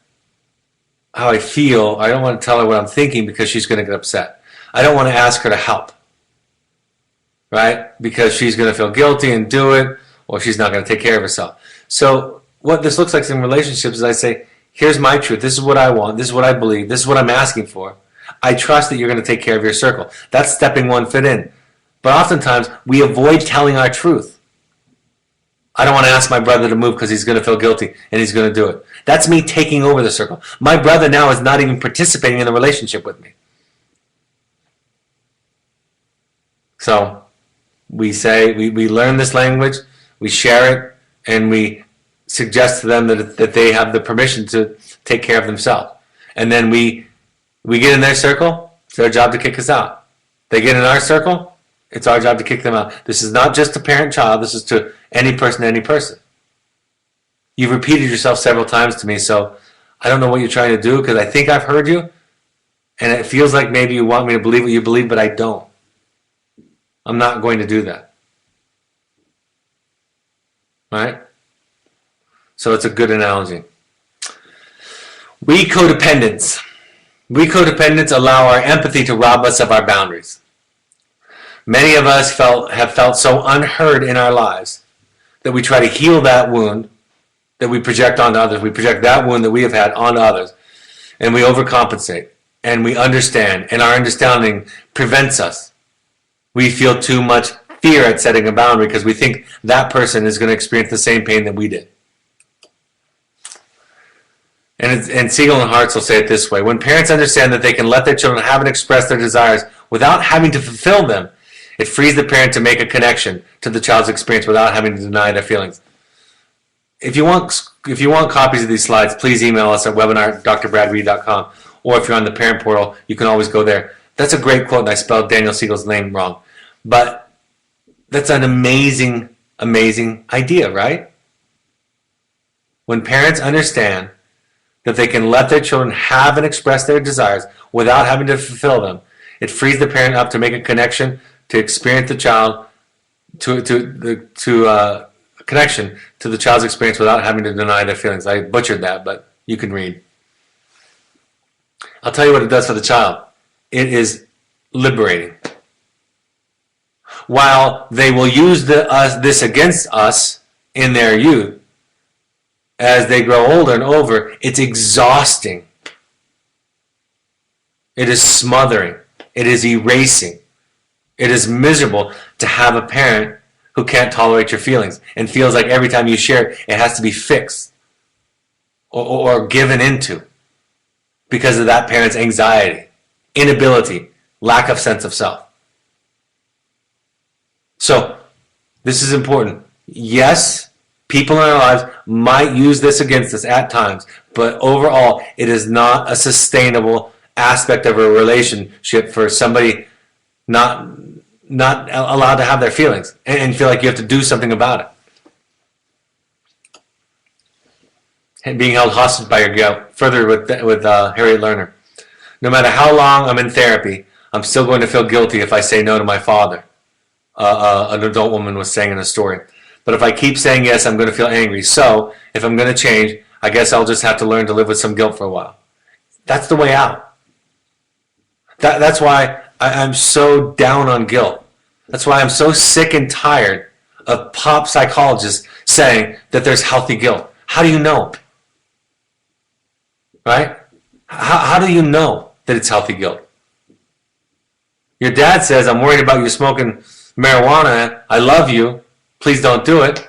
how I feel. I don't want to tell her what I'm thinking because she's going to get upset. I don't want to ask her to help, right? Because she's going to feel guilty and do it, or she's not going to take care of herself. So what this looks like in relationships is I say, here's my truth. This is what I want. This is what I believe. This is what I'm asking for. I trust that you're going to take care of your circle. That's stepping one foot in. But oftentimes, we avoid telling our truth. I don't want to ask my brother to move because he's going to feel guilty and he's going to do it. That's me taking over the circle. My brother now is not even participating in the relationship with me. So we say, we learn this language, we share it, and we suggest to them that they have the permission to take care of themselves. And then we get in their circle, it's their job to kick us out. They get in our circle, it's our job to kick them out. This is not just a parent-child, this is to any person to any person. You've repeated yourself several times to me, so I don't know what you're trying to do because I think I've heard you, and it feels like maybe you want me to believe what you believe, but I don't. I'm not going to do that. Right? So it's a good analogy. We codependents allow our empathy to rob us of our boundaries. Many of us have felt so unheard in our lives that we try to heal that wound that we project onto others. We project that wound that we have had onto others, and we overcompensate, and we understand, and our understanding prevents us. We feel too much fear at setting a boundary because we think that person is going to experience the same pain that we did. And Siegel and Hartz will say it this way: when parents understand that they can let their children have and express their desires without having to fulfill them, it frees the parent to make a connection to the child's experience without having to deny their feelings. If you want copies of these slides, please email us at webinar@drbradreed.com, or if you're on the parent portal, you can always go there. That's a great quote, and I spelled Daniel Siegel's name wrong. But that's an amazing, amazing idea, right? When parents understand that they can let their children have and express their desires without having to fulfill them, it frees the parent up to make a connection, to experience the child, to connection to the child's experience without having to deny their feelings. I butchered that, but you can read. I'll tell you what it does for the child. It is liberating. While they will use this against us in their youth, as they grow older and older, it's exhausting. It is smothering. It is erasing. It is miserable to have a parent who can't tolerate your feelings and feels like every time you share it, it has to be fixed or given into because of that parent's anxiety, inability, lack of sense of self. So, this is important. Yes, people in our lives might use this against us at times, but overall, it is not a sustainable aspect of a relationship for somebody not allowed to have their feelings and feel like you have to do something about it. And being held hostage by your guilt. Further with Harriet Lerner. No matter how long I'm in therapy, I'm still going to feel guilty if I say no to my father. An adult woman was saying in a story. But if I keep saying yes, I'm going to feel angry. So, if I'm going to change, I guess I'll just have to learn to live with some guilt for a while. That's the way out. That's why I'm so down on guilt. That's why I'm so sick and tired of pop psychologists saying that there's healthy guilt. How do you know? Right? How do you know that it's healthy guilt? Your dad says, I'm worried about you smoking Marijuana, I love you, please don't do it.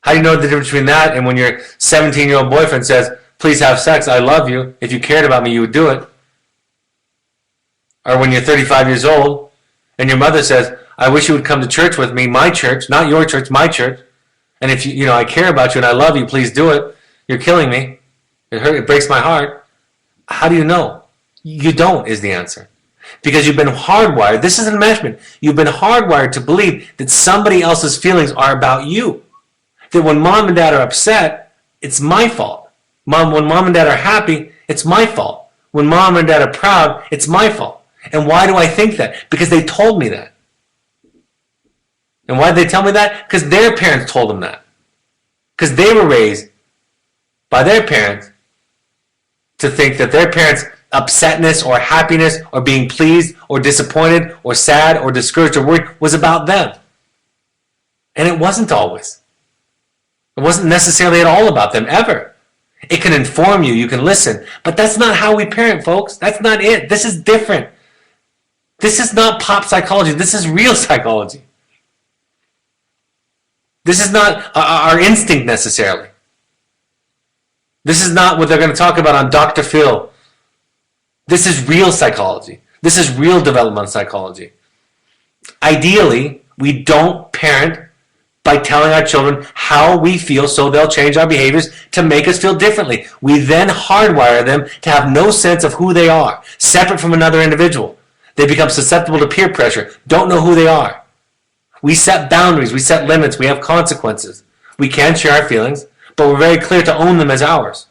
How do you know the difference between that and when your 17-year-old boyfriend says, please have sex, I love you, if you cared about me, you would do it? Or when you're 35 years old and your mother says, I wish you would come to church with me, my church, not your church, my church. And if you know, I care about you and I love you, please do it. You're killing me. It breaks my heart. How do you know? You don't is the answer. Because you've been hardwired. This is enmeshment. You've been hardwired to believe that somebody else's feelings are about you. That when mom and dad are upset, it's my fault. When mom and dad are happy, it's my fault. When mom and dad are proud, it's my fault. And why do I think that? Because they told me that. And why did they tell me that? Because their parents told them that. Because they were raised by their parents to think that their parents' upsetness or happiness or being pleased or disappointed or sad or discouraged or worried was about them. And it wasn't always. It wasn't necessarily at all about them, ever. It can inform you, you can listen, but that's not how we parent, folks. That's not it. This is different. This is not pop psychology. This is real psychology. This is not our instinct necessarily. This is not what they're going to talk about on Dr. Phil. This is real psychology. This is real developmental psychology. Ideally, we don't parent by telling our children how we feel so they'll change our behaviors to make us feel differently. We then hardwire them to have no sense of who they are, separate from another individual. They become susceptible to peer pressure, don't know who they are. We set boundaries, we set limits, we have consequences. We can share our feelings, but we're very clear to own them as ours.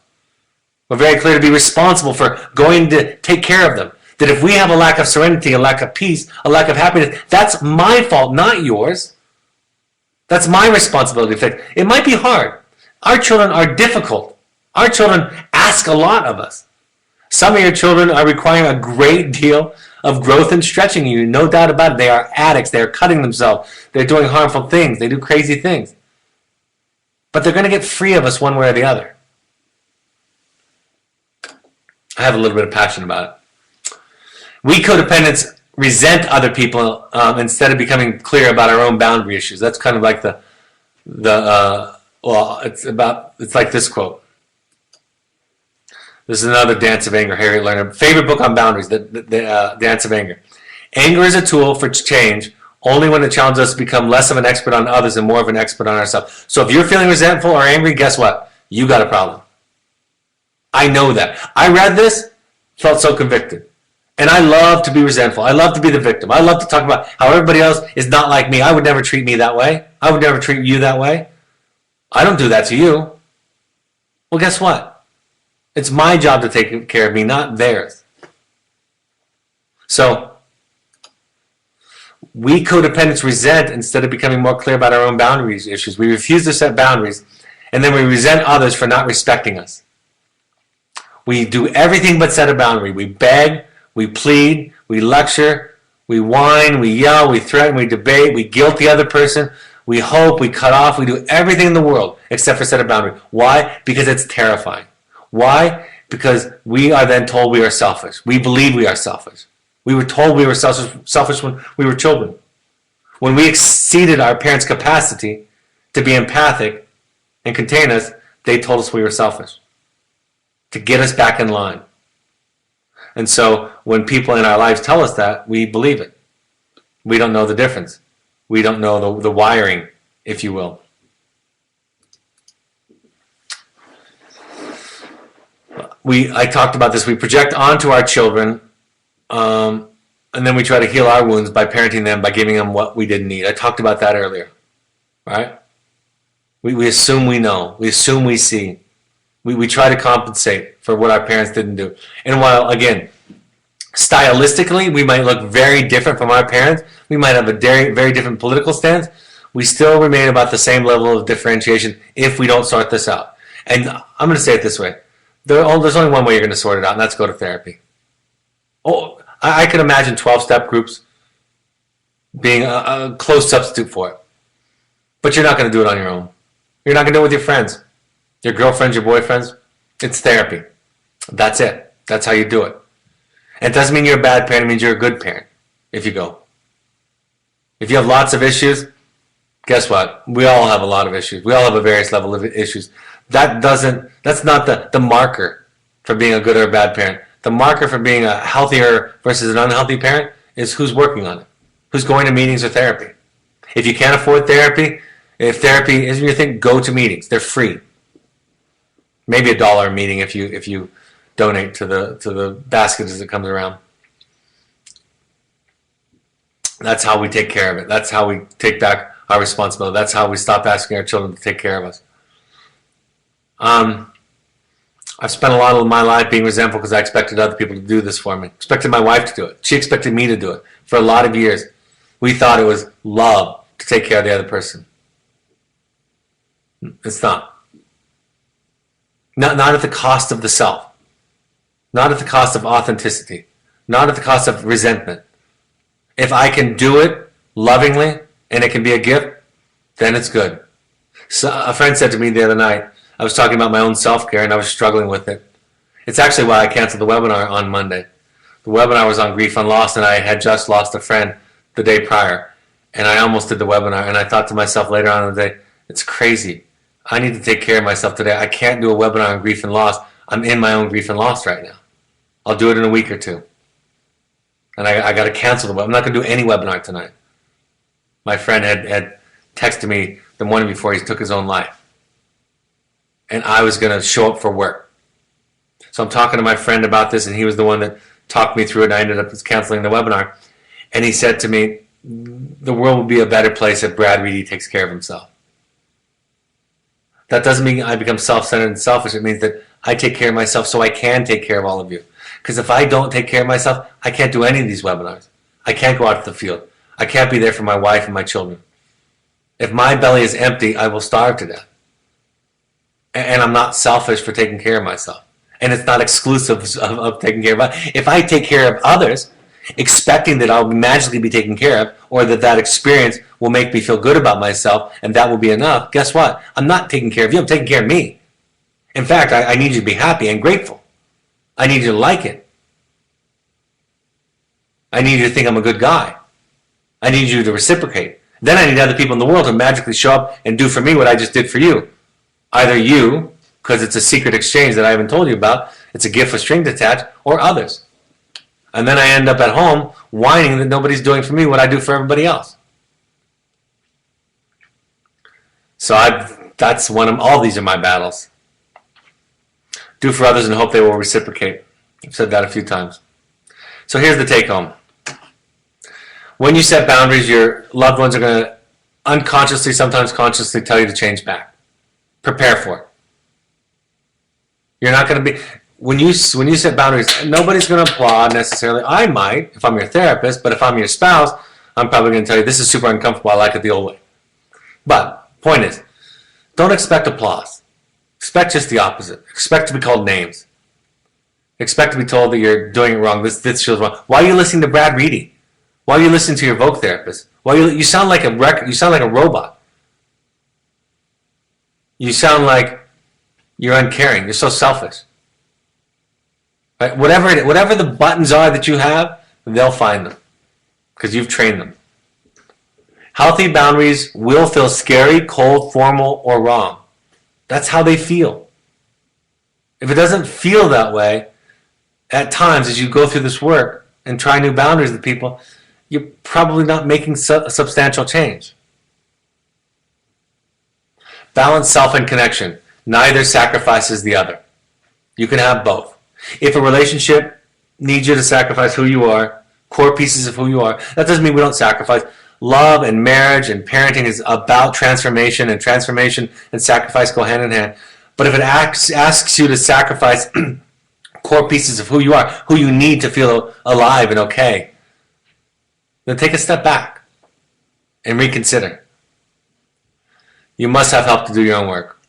We're very clear to be responsible for going to take care of them. That if we have a lack of serenity, a lack of peace, a lack of happiness, that's my fault, not yours. That's my responsibility to fix. It might be hard. Our children are difficult. Our children ask a lot of us. Some of your children are requiring a great deal of growth and stretching you, no doubt about it. They are addicts. They are cutting themselves. They're doing harmful things. They do crazy things. But they're going to get free of us one way or the other. I have a little bit of passion about it. We codependents resent other people instead of becoming clear about our own boundary issues. That's kind of like it's like this quote. This is another Dance of Anger, Harriet Lerner. Favorite book on boundaries, the Dance of Anger. Anger is a tool for change only when it challenges us to become less of an expert on others and more of an expert on ourselves. So if you're feeling resentful or angry, guess what? You got a problem. I know that. I read this, felt so convicted. And I love to be resentful. I love to be the victim. I love to talk about how everybody else is not like me. I would never treat me that way. I would never treat you that way. I don't do that to you. Well, guess what? It's my job to take care of me, not theirs. So, we codependents resent instead of becoming more clear about our own boundaries issues. We refuse to set boundaries, and then we resent others for not respecting us. We do everything but set a boundary. We beg, we plead, we lecture, we whine, we yell, we threaten, we debate, we guilt the other person, we hope, we cut off, we do everything in the world except for set a boundary. Why? Because it's terrifying. Why? Because we are then told we are selfish. We believe we are selfish. We were told we were selfish when we were children. When we exceeded our parents' capacity to be empathic and contain us, they told us we were selfish to get us back in line. And so when people in our lives tell us that, we believe it. We don't know the difference. We don't know the wiring, if you will. I talked about this. We project onto our children, and then we try to heal our wounds by parenting them, by giving them what we didn't need. I talked about that earlier, right? We assume we know. We assume we see. We try to compensate for what our parents didn't do. And while, again, stylistically, we might look very different from our parents, we might have a very different political stance, we still remain about the same level of differentiation if we don't sort this out. And I'm going to say it this way. There's only one way you're going to sort it out, and that's go to therapy. Oh, I could imagine 12-step groups being a close substitute for it. But you're not going to do it on your own. You're not going to do it with your friends, your girlfriends, your boyfriends. It's therapy. That's it. That's how you do it. And it doesn't mean you're a bad parent. It means you're a good parent if you go. If you have lots of issues, guess what? We all have a lot of issues. We all have a various level of issues. That's not the marker for being a good or a bad parent. The marker for being a healthier versus an unhealthy parent is who's working on it, who's going to meetings or therapy. If you can't afford therapy, if therapy isn't your thing, go to meetings. They're free. Maybe $1 a meeting if you donate to the basket as it comes around. That's how we take care of it. That's how we take back our responsibility. That's how we stop asking our children to take care of us. I've spent a lot of my life being resentful because I expected other people to do this for me. Expected my wife to do it. She expected me to do it. For a lot of years, we thought it was love to take care of the other person. It's not. Not at the cost of the self. Not at the cost of authenticity. Not at the cost of resentment. If I can do it lovingly and it can be a gift, then it's good. So a friend said to me the other night, I was talking about my own self-care and I was struggling with it. It's actually why I canceled the webinar on Monday. The webinar was on grief and loss, and I had just lost a friend the day prior. And I almost did the webinar, and I thought to myself later on in the day, it's crazy. I need to take care of myself today. I can't do a webinar on grief and loss. I'm in my own grief and loss right now. I'll do it in a week or two. And I got to cancel the webinar. I'm not going to do any webinar tonight. My friend had texted me the morning before he took his own life. And I was going to show up for work. So I'm talking to my friend about this, and he was the one that talked me through it, and I ended up canceling the webinar. And he said to me, the world would be a better place if Brad Reedy takes care of himself. That doesn't mean I become self-centered and selfish. It means that I take care of myself so I can take care of all of you. Because if I don't take care of myself, I can't do any of these webinars. I can't go out to the field. I can't be there for my wife and my children. If my belly is empty, I will starve to death. And I'm not selfish for taking care of myself. And it's not exclusive of taking care of others. If I take care of others, expecting that I'll magically be taken care of, or that experience will make me feel good about myself, and that will be enough, guess what? I'm not taking care of you. I'm taking care of me. In fact, I need you to be happy and grateful. I need you to like it. I need you to think I'm a good guy. I need you to reciprocate. Then I need other people in the world to magically show up and do for me what I just did for you. Either you, because it's a secret exchange that I haven't told you about, it's a gift with strings attached, or others. And then I end up at home whining that nobody's doing for me what I do for everybody else. So that's all these are my battles. Do for others and hope they will reciprocate. I've said that a few times. So here's the take home. When you set boundaries, your loved ones are going to unconsciously, sometimes consciously, tell you to change back. Prepare for it. You're not going to be... When you set boundaries, nobody's going to applaud necessarily. I might, if I'm your therapist, but if I'm your spouse, I'm probably going to tell you, this is super uncomfortable, I like it the old way. But, point is, don't expect applause. Expect just the opposite. Expect to be called names. Expect to be told that you're doing it wrong, this feels wrong. Why are you listening to Brad Reedy? Why are you listening to your Vogue therapist? You sound like you sound like a robot. You sound like you're uncaring. You're so selfish. Right? Whatever the buttons are that you have, they'll find them because you've trained them. Healthy boundaries will feel scary, cold, formal, or wrong. That's how they feel. If it doesn't feel that way, at times as you go through this work and try new boundaries with people, you're probably not making substantial change. Balance self and connection. Neither sacrifices the other. You can have both. If a relationship needs you to sacrifice who you are, core pieces of who you are, that doesn't mean we don't sacrifice. Love and marriage and parenting is about transformation, and transformation and sacrifice go hand in hand. But if it asks you to sacrifice core pieces of who you are, who you need to feel alive and okay, then take a step back and reconsider. You must have help to do your own work.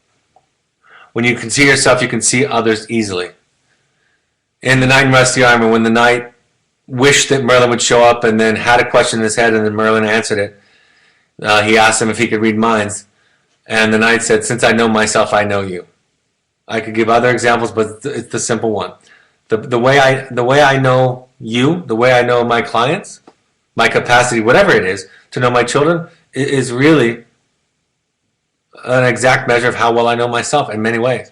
When you can see yourself, you can see others easily. In The Knight in Rusty Armor, when the knight wished that Merlin would show up and then had a question in his head and then Merlin answered it, he asked him if he could read minds. And the knight said, since I know myself, I know you. I could give other examples, but it's the simple one. The way I know you, the way I know my clients, my capacity, whatever it is, to know my children is really an exact measure of how well I know myself in many ways.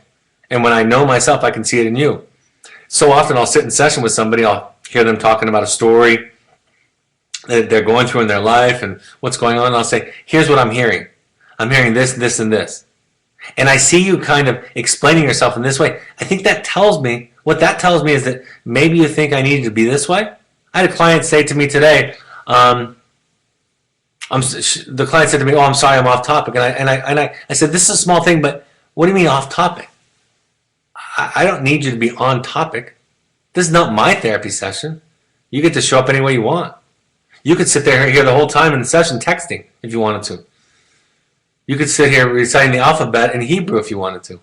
And when I know myself, I can see it in you. So often I'll sit in session with somebody, I'll hear them talking about a story that they're going through in their life and what's going on, and I'll say, here's what I'm hearing. I'm hearing this, this, and this. And I see you kind of explaining yourself in this way. I think that tells me, what that tells me is that maybe you think I needed to be this way. I had a client say to me today, the client said to me, oh, I'm sorry, I'm off topic. And I said, this is a small thing, but what do you mean off topic? I don't need you to be on topic. This is not my therapy session. You get to show up any way you want. You could sit there here the whole time in the session texting if you wanted to. You could sit here reciting the alphabet in Hebrew if you wanted to.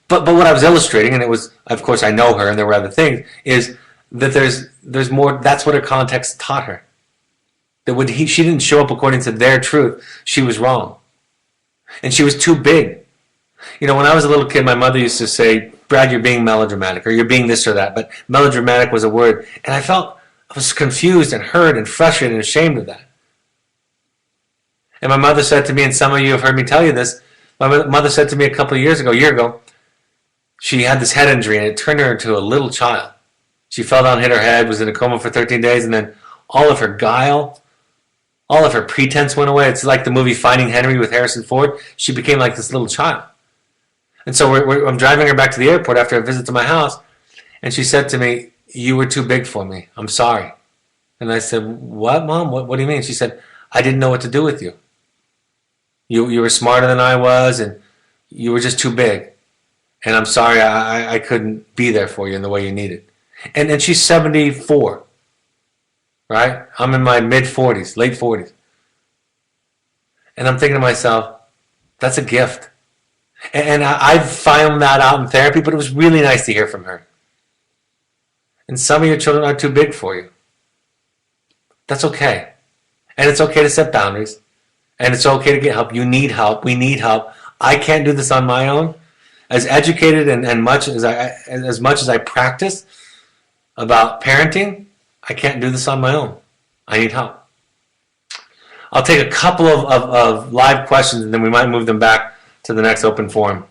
But what I was illustrating, and it was, of course, I know her and there were other things, is that there's more. That's what her context taught her. That when she didn't show up according to their truth, she was wrong. And she was too big. You know, when I was a little kid, my mother used to say, Brad, you're being melodramatic, or you're being this or that. But melodramatic was a word. And I was confused and hurt and frustrated and ashamed of that. And my mother said to me, and some of you have heard me tell you this, my mother said to me a year ago, she had this head injury and it turned her into a little child. She fell down, hit her head, was in a coma for 13 days, and then all of her guile, all of her pretense went away. It's like the movie Finding Henry with Harrison Ford. She became like this little child. And so I'm driving her back to the airport after a visit to my house, and she said to me, you were too big for me. I'm sorry. And I said, what, Mom? What do you mean? She said, I didn't know what to do with you. You were smarter than I was, and you were just too big. And I'm sorry I couldn't be there for you in the way you needed. And she's 74, right? I'm in my mid-40s, late 40s. And I'm thinking to myself, that's a gift. And I've found that out in therapy, but it was really nice to hear from her. And some of your children are too big for you. That's okay. And it's okay to set boundaries. And it's okay to get help. You need help. We need help. I can't do this on my own. As educated and much as I practice about parenting, I can't do this on my own. I need help. I'll take a couple of live questions and then we might move them back to the next open forum.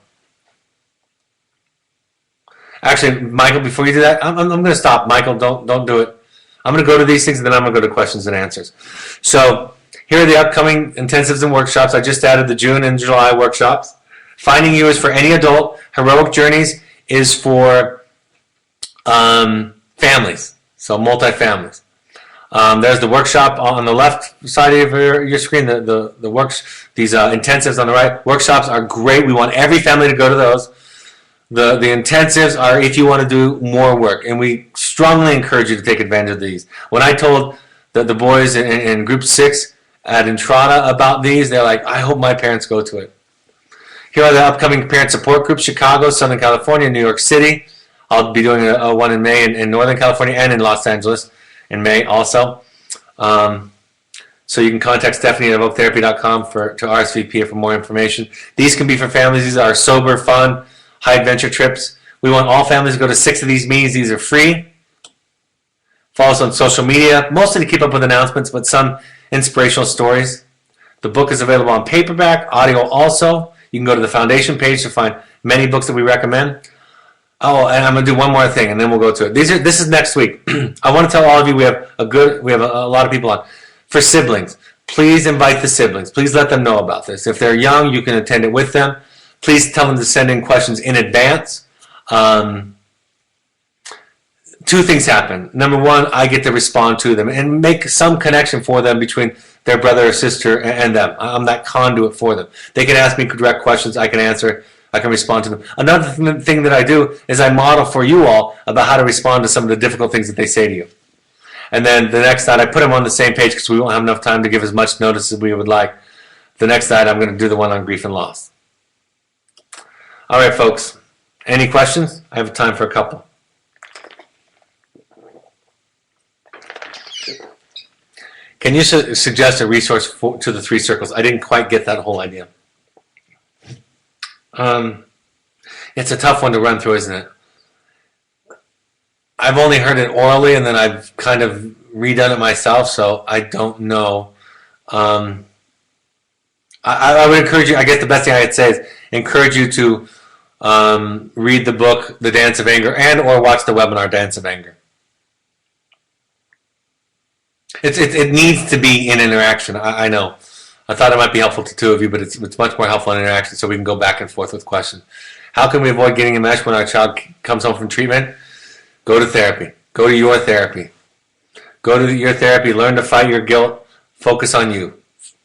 Actually, Michael, before you do that, I'm going to stop. Michael, don't do it. I'm going to go to these things and then I'm going to go to questions and answers. So here are the upcoming intensives and workshops. I just added the June and July workshops. Finding You is for any adult. Heroic Journeys is for families, so multi-families. There's the workshop on the left side of your screen. These intensives on the right. Workshops are great. We want every family to go to those. The intensives are if you want to do more work, and we strongly encourage you to take advantage of these. When I told the boys in Group 6 at Entrada about these, they're like, I hope my parents go to it. Here are the upcoming parent support groups: Chicago, Southern California, New York City. I'll be doing a one in May in Northern California and in Los Angeles in May also. So you can contact Stephanie at evoketherapy.com to RSVP for more information. These can be for families. These are sober, fun, high-adventure trips. We want all families to go to 6 of these meetings. These are free. Follow us on social media, mostly to keep up with announcements, but some inspirational stories. The book is available on paperback, audio also. You can go to the foundation page to find many books that we recommend. Oh, and I'm going to do one more thing, and then we'll go to it. This is next week. I want to tell all of you we have a lot of people on. For siblings, please invite the siblings. Please let them know about this. If they're young, you can attend it with them. Please tell them to send in questions in advance. 2 things happen. Number 1, I get to respond to them and make some connection for them between their brother or sister and them. I'm that conduit for them. They can ask me direct questions. I can answer. I can respond to them. Another thing that I do is I model for you all about how to respond to some of the difficult things that they say to you. And then the next night, I put them on the same page because we won't have enough time to give as much notice as we would like. The next night, I'm going to do the one on grief and loss. All right, folks. Any questions? I have time for a couple. Can you suggest a resource to the 3 circles? I didn't quite get that whole idea. It's a tough one to run through, isn't it? I've only heard it orally, and then I've kind of redone it myself, so I don't know. I would encourage you, I guess the best thing I would say is encourage you to read the book, The Dance of Anger, and or watch the webinar, Dance of Anger. It needs to be in interaction. I know. I thought it might be helpful to two of you, but it's much more helpful in interaction so we can go back and forth with questions. How can we avoid getting enmeshed when our child comes home from treatment? Go to therapy. Go to your therapy. Go to your therapy. Learn to fight your guilt. Focus on you.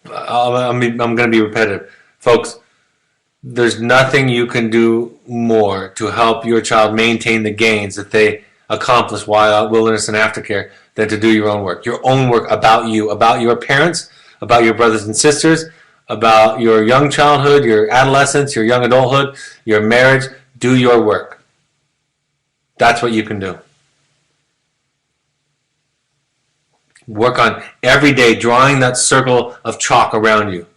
I'm going to be repetitive. Folks, there's nothing you can do more to help your child maintain the gains that they accomplish while wilderness and aftercare than to do your own work. Your own work about you, about your parents, about your brothers and sisters, about your young childhood, your adolescence, your young adulthood, your marriage. Do your work. That's what you can do. Work on every day drawing that circle of chalk around you.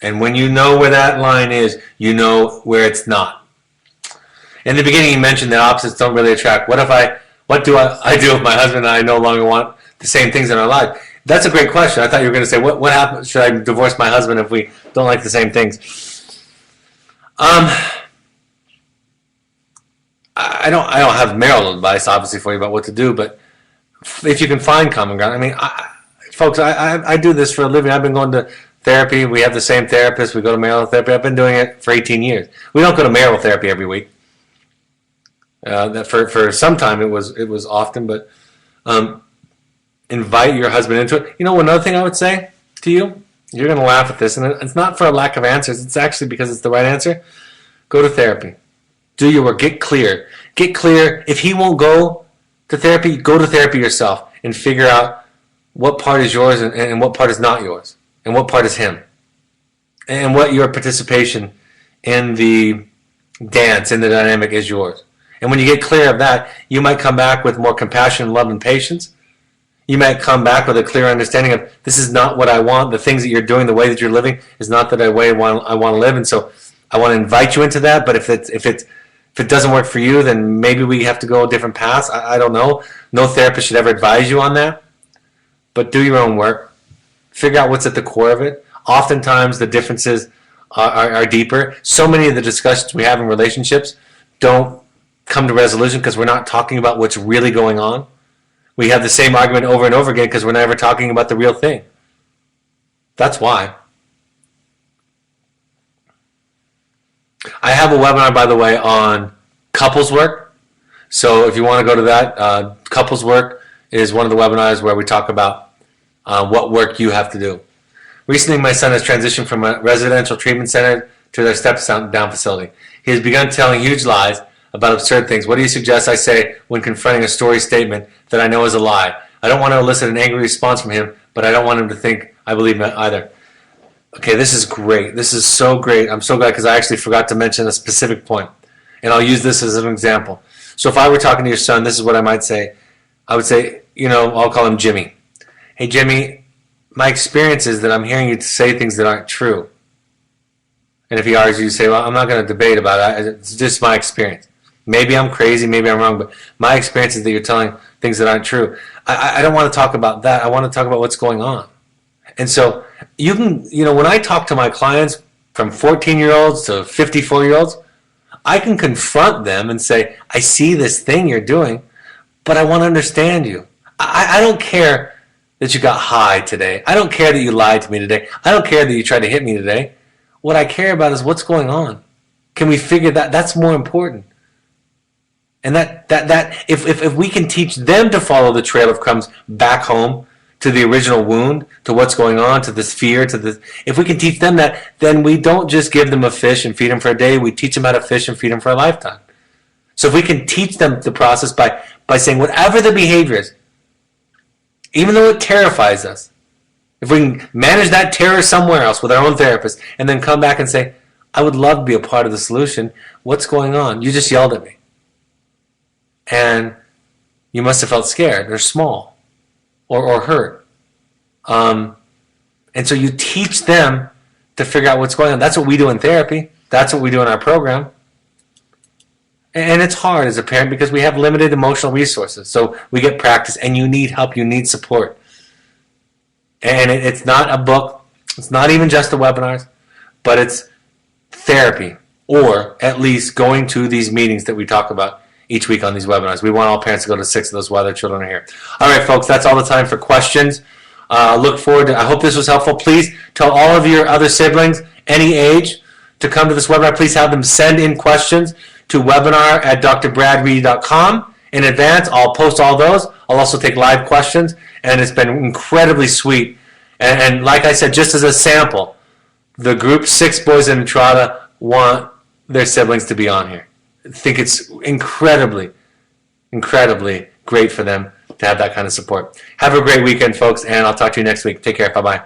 And when you know where that line is, you know where it's not. In the beginning, you mentioned that opposites don't really attract. What do I do if my husband and I no longer want the same things in our life? That's a great question. I thought you were going to say, what happens? Should I divorce my husband if we don't like the same things? I don't have marital advice, obviously, for you about what to do, but if you can find common ground. I mean, folks, I do this for a living. I've been going to therapy. We have the same therapist. We go to marital therapy. I've been doing it for 18 years. We don't go to marital therapy every week. For some time it was often, but invite your husband into it. You know, another thing I would say to you, you're going to laugh at this, and it's not for a lack of answers. It's actually because it's the right answer. Go to therapy. Do your work. Get clear. Get clear. If he won't go to therapy, go to therapy yourself and figure out what part is yours and what part is not yours, and what part is him, and what your participation in the dance, in the dynamic is yours. And when you get clear of that, you might come back with more compassion, love, and patience. You might come back with a clear understanding of this is not what I want. The things that you're doing, the way that you're living, is not the way I want to live. And so I want to invite you into that. But if it doesn't work for you, then maybe we have to go different paths. I don't know. No therapist should ever advise you on that. But do your own work. Figure out what's at the core of it. Oftentimes the differences are deeper. So many of the discussions we have in relationships don't come to resolution because we're not talking about what's really going on. We have the same argument over and over again because we're never talking about the real thing. That's why. I have a webinar, by the way, on couples work. So if you want to go to that, couples work is one of the webinars where we talk about what work you have to do. Recently, my son has transitioned from a residential treatment center to their step-down facility. He has begun telling huge lies about absurd things. What do you suggest I say when confronting a story statement that I know is a lie? I don't want to elicit an angry response from him, but I don't want him to think I believe it either. Okay, this is great. This is so great. I'm so glad because I actually forgot to mention a specific point. And I'll use this as an example. So if I were talking to your son, this is what I might say. I would say, I'll call him Jimmy. Hey, Jimmy, my experience is that I'm hearing you say things that aren't true. And if he argues, you say, well, I'm not going to debate about it. It's just my experience. Maybe I'm crazy, maybe I'm wrong, but my experience is that you're telling things that aren't true. I don't want to talk about that. I want to talk about what's going on. And so you can, when I talk to my clients from 14-year-olds to 54-year-olds, I can confront them and say, I see this thing you're doing, but I want to understand you. I don't care that you got high today. I don't care that you lied to me today. I don't care that you tried to hit me today. What I care about is what's going on. Can we figure that? That's more important. And that if we can teach them to follow the trail of crumbs back home to the original wound, to what's going on, to this fear, if we can teach them that, then we don't just give them a fish and feed them for a day. We teach them how to fish and feed them for a lifetime. So if we can teach them the process by saying whatever the behavior is, even though it terrifies us, if we can manage that terror somewhere else with our own therapist and then come back and say, I would love to be a part of the solution. What's going on? You just yelled at me. And you must have felt scared or small or hurt. And so you teach them to figure out what's going on. That's what we do in therapy. That's what we do in our program. And it's hard as a parent because we have limited emotional resources. So we get practice, and you need help, you need support. And it's not a book, it's not even just the webinars, but it's therapy, or at least going to these meetings that we talk about each week on these webinars. We want all parents to go to 6 of those while their children are here. All right, folks, that's all the time for questions. Look forward to, I hope this was helpful. Please tell all of your other siblings, any age, to come to this webinar. Please have them send in questions to webinar@drbradreedy.com in advance. I'll post all those. I'll also take live questions, and it's been incredibly sweet. And like I said, just as a sample, the group 6 boys in Entrada want their siblings to be on here. I think it's incredibly, incredibly great for them to have that kind of support. Have a great weekend, folks, and I'll talk to you next week. Take care. Bye-bye.